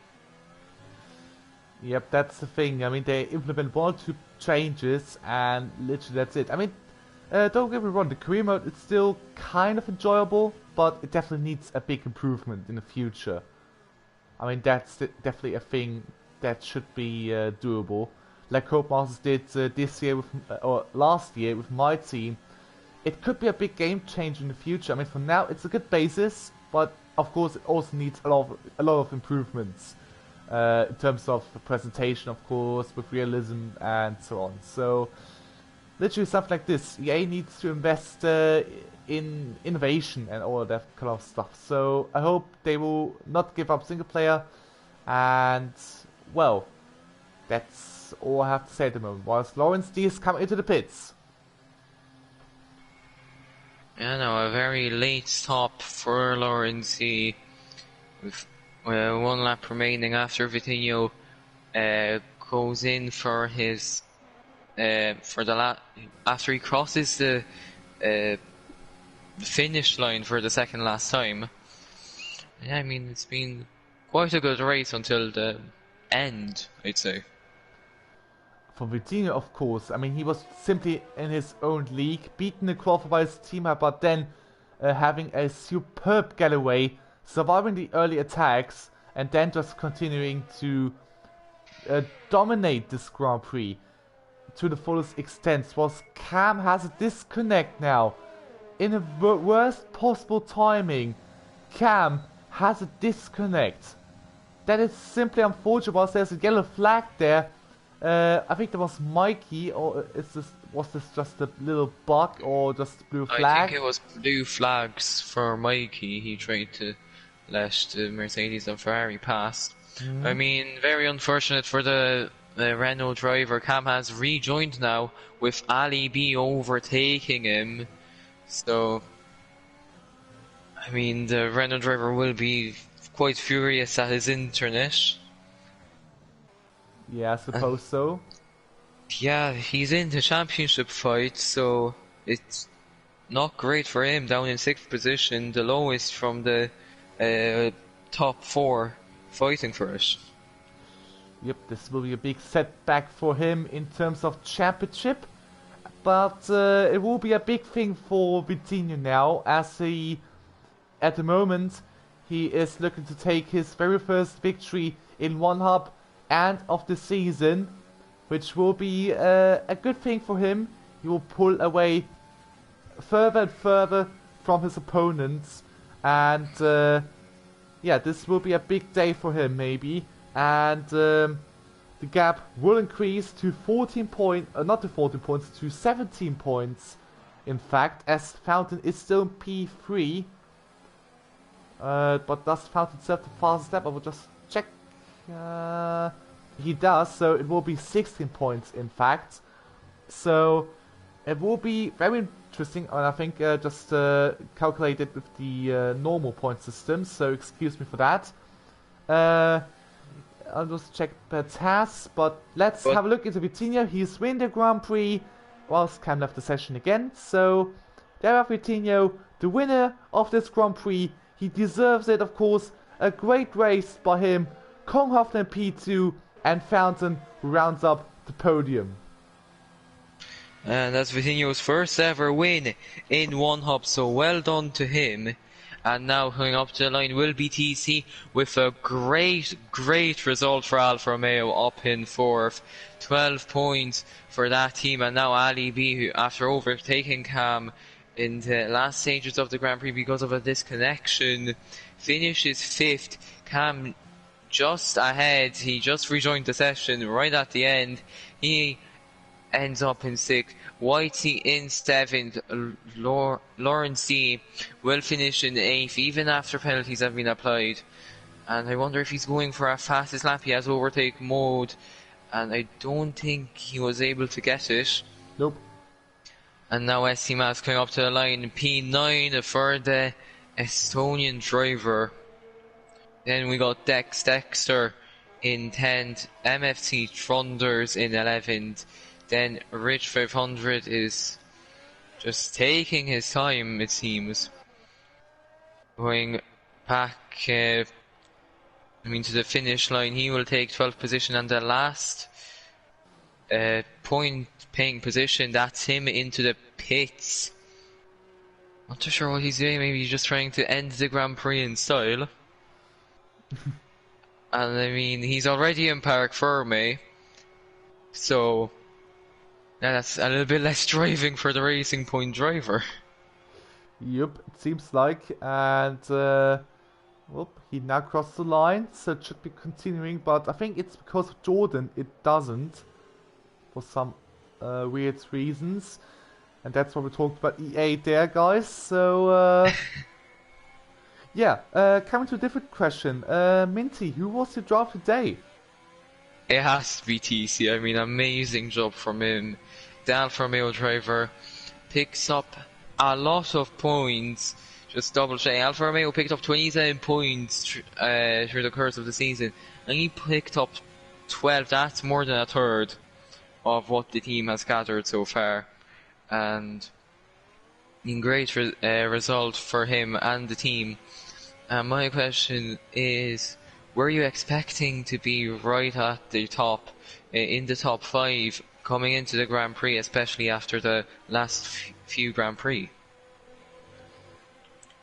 Yep, that's the thing. I mean, they implement 1 or 2 changes and literally that's it. I mean, don't get me wrong, the career mode is still kind of enjoyable, but it definitely needs a big improvement in the future. I mean, that's definitely a thing that should be doable. Like Codemasters did this year with, or last year with my team. It could be a big game changer in the future. I mean, for now it's a good basis, but of course it also needs a lot of improvements in terms of the presentation, of course, with realism and so on. So literally something like this, EA needs to invest in innovation and all of that kind of stuff. So I hope they will not give up single player, and well, that's all I have to say at the moment. Whilst Lawrence D is coming into the pits. Yeah, no, a very late stop for Lawrence D with 1 lap remaining after Vitinho goes in for his after he crosses the finish line for the second last time. Yeah, I mean, it's been quite a good race until the end, I'd say. For Vitinho, of course, I mean, he was simply in his own league, beating the qualifiers teammate, but then having a superb getaway, surviving the early attacks, and then just continuing to dominate this Grand Prix to the fullest extent. Was Cam has a disconnect now. In the worst possible timing, Cam has a disconnect. That is simply unfortunate, whilst there's a yellow flag there. I think that was Mikey, or was this just a little bug, or just blue flag? I think it was blue flags for Mikey. He tried to let the Mercedes and Ferrari pass. I mean, very unfortunate for the Renault driver. Cam has rejoined now with Ali B overtaking him. So, I mean, the Renault driver will be quite furious at his internet. Yeah, I suppose so. Yeah, he's in the championship fight, so it's not great for him, down in 6th position, the lowest from the top 4 fighting for it. Yep, this will be a big setback for him in terms of championship, but it will be a big thing for Vitinho now, as he, at the moment, he is looking to take his very first victory in one hub and of the season, which will be a good thing for him. He will pull away further and further from his opponents, and yeah, this will be a big day for him maybe, and the gap will increase to 14 points, not to 14 points, to 17 points in fact, as Fountain is still in P3, but does Fountain serve the fastest lap? I will just check. He does, so it will be 16 points in fact. So it will be very interesting, and I think just calculated with the normal point system, so excuse me for that. I'll just check the task, but let's have a look into Vitinho. He's win the Grand Prix whilst Cam left the session again. So there are Vitinho, the winner of this Grand Prix. He deserves it, of course. A great race by him. Konghoff in P2 and Fountain who rounds up the podium. And that's Vitinho's first ever win in one hub, so well done to him. And now coming up to the line will be TC with a great result for Alfa Romeo, up in 4th. 12 points for that team, and now Ali B, who, after overtaking Cam in the last stages of the Grand Prix because of a disconnection. Finishes 5th. Cam just ahead. He just rejoined the session right at the end. He ends up in 6th. Whitey in 7th. Lawrence D will finish in 8th, even after penalties have been applied. And I wonder if he's going for a fastest lap. He has overtake mode, and I don't think he was able to get it. Nope. And now STMAS coming up to the line. P9 for the Estonian driver. Then we got Dex Dexter in 10th. MFT Trunders in 11th. Then Rich 500 is just taking his time, it seems. Going back to the finish line. He will take 12th position, and the last point paying position, that's him into the pits. Not too sure what he's doing. Maybe he's just trying to end the Grand Prix in style. And I mean, he's already in Parc Ferme, so that's a little bit less driving for the Racing Point driver. Yep, it seems like. And whoop, he now crossed the line, so it should be continuing. But I think it's because of Jordan it doesn't, for some weird reasons. And that's what we talked about EA there, guys. So yeah, coming to a different question. Minty, who was your driver today? It has to be TC. I mean, amazing job from him. The Alfa Romeo driver picks up a lot of points. Just double check. Alfa Romeo picked up 27 points through the course of the season, and he picked up 12. That's more than a third of what the team has gathered so far. And a great result for him and the team. And my question is, were you expecting to be right at the top, in the top 5, coming into the Grand Prix, especially after the last few Grand Prix?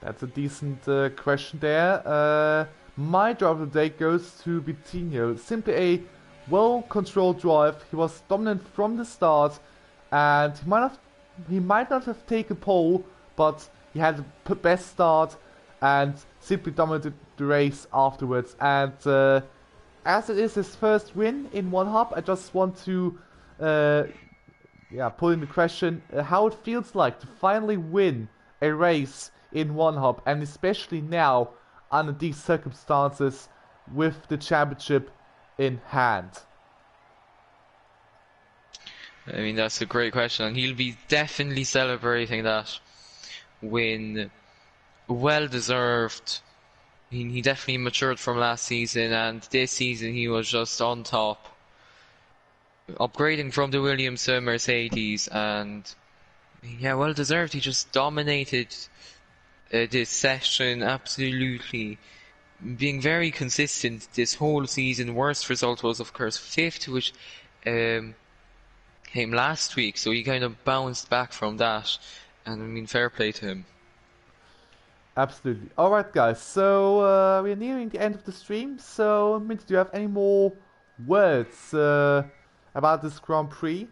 That's a decent question there. My driver of the day goes to Vitinho. Simply a well-controlled drive. He was dominant from the start, and he might not have taken pole, but he had the best start and simply dominated the race afterwards. And as it is his first win in one hub, I just want to put in the question how it feels like to finally win a race in one hub, and especially now under these circumstances with the championship in hand. I mean, that's a great question, and he'll be definitely celebrating that win. Well deserved. He definitely matured from last season, and this season he was just on top, upgrading from the Williams to Mercedes, and yeah, well deserved. He just dominated this session, absolutely being very consistent this whole season. Worst result was of course 5th, which came last week, so he kind of bounced back from that, and I mean, fair play to him. Absolutely. Alright guys, so we're nearing the end of the stream, so Minty, do you have any more words about this Grand Prix?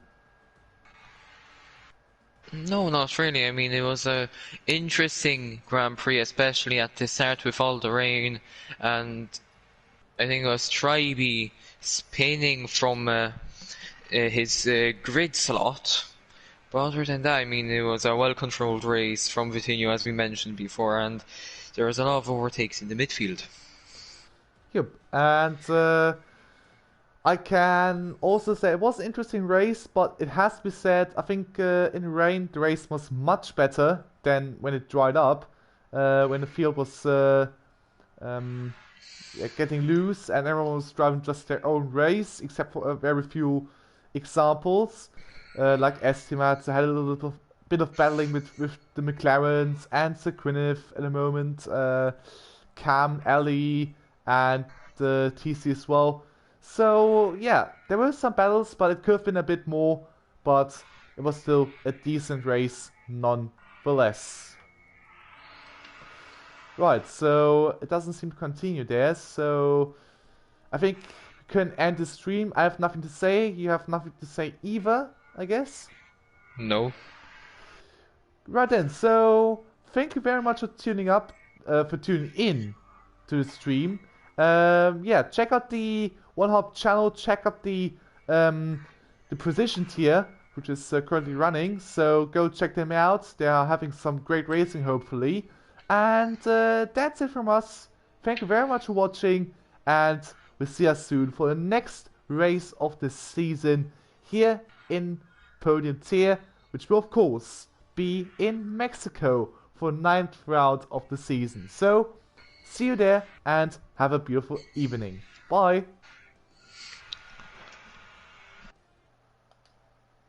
No, not really. I mean, it was a interesting Grand Prix, especially at the start with all the rain, and I think it was Tribe spinning from his grid slot. But other than that, I mean, it was a well-controlled race from Vitinho, as we mentioned before, and there was a lot of overtakes in the midfield. Yep, and I can also say it was an interesting race, but it has to be said, I think in the rain the race was much better than when it dried up, when the field was getting loose and everyone was driving just their own race, except for a very few examples. Like Estimates, I had a little bit of battling with the McLarens and Sir Gwyneth at the moment, Cam, Ellie, and the TC as well. So yeah, there were some battles, but it could have been a bit more, but it was still a decent race nonetheless. Right, so it doesn't seem to continue there, so I think we can end the stream. I have nothing to say, you have nothing to say either, I guess? No. Right then, so thank you very much for tuning in to the stream. Yeah, check out the One Hop channel, check out the precision tier, which is currently running. So go check them out. They are having some great racing, hopefully. And that's it from us. Thank you very much for watching, and we'll see us soon for the next race of the season here in Podium tier, which will of course be in Mexico for 9th round of the season. So see you there and have a beautiful evening. Bye.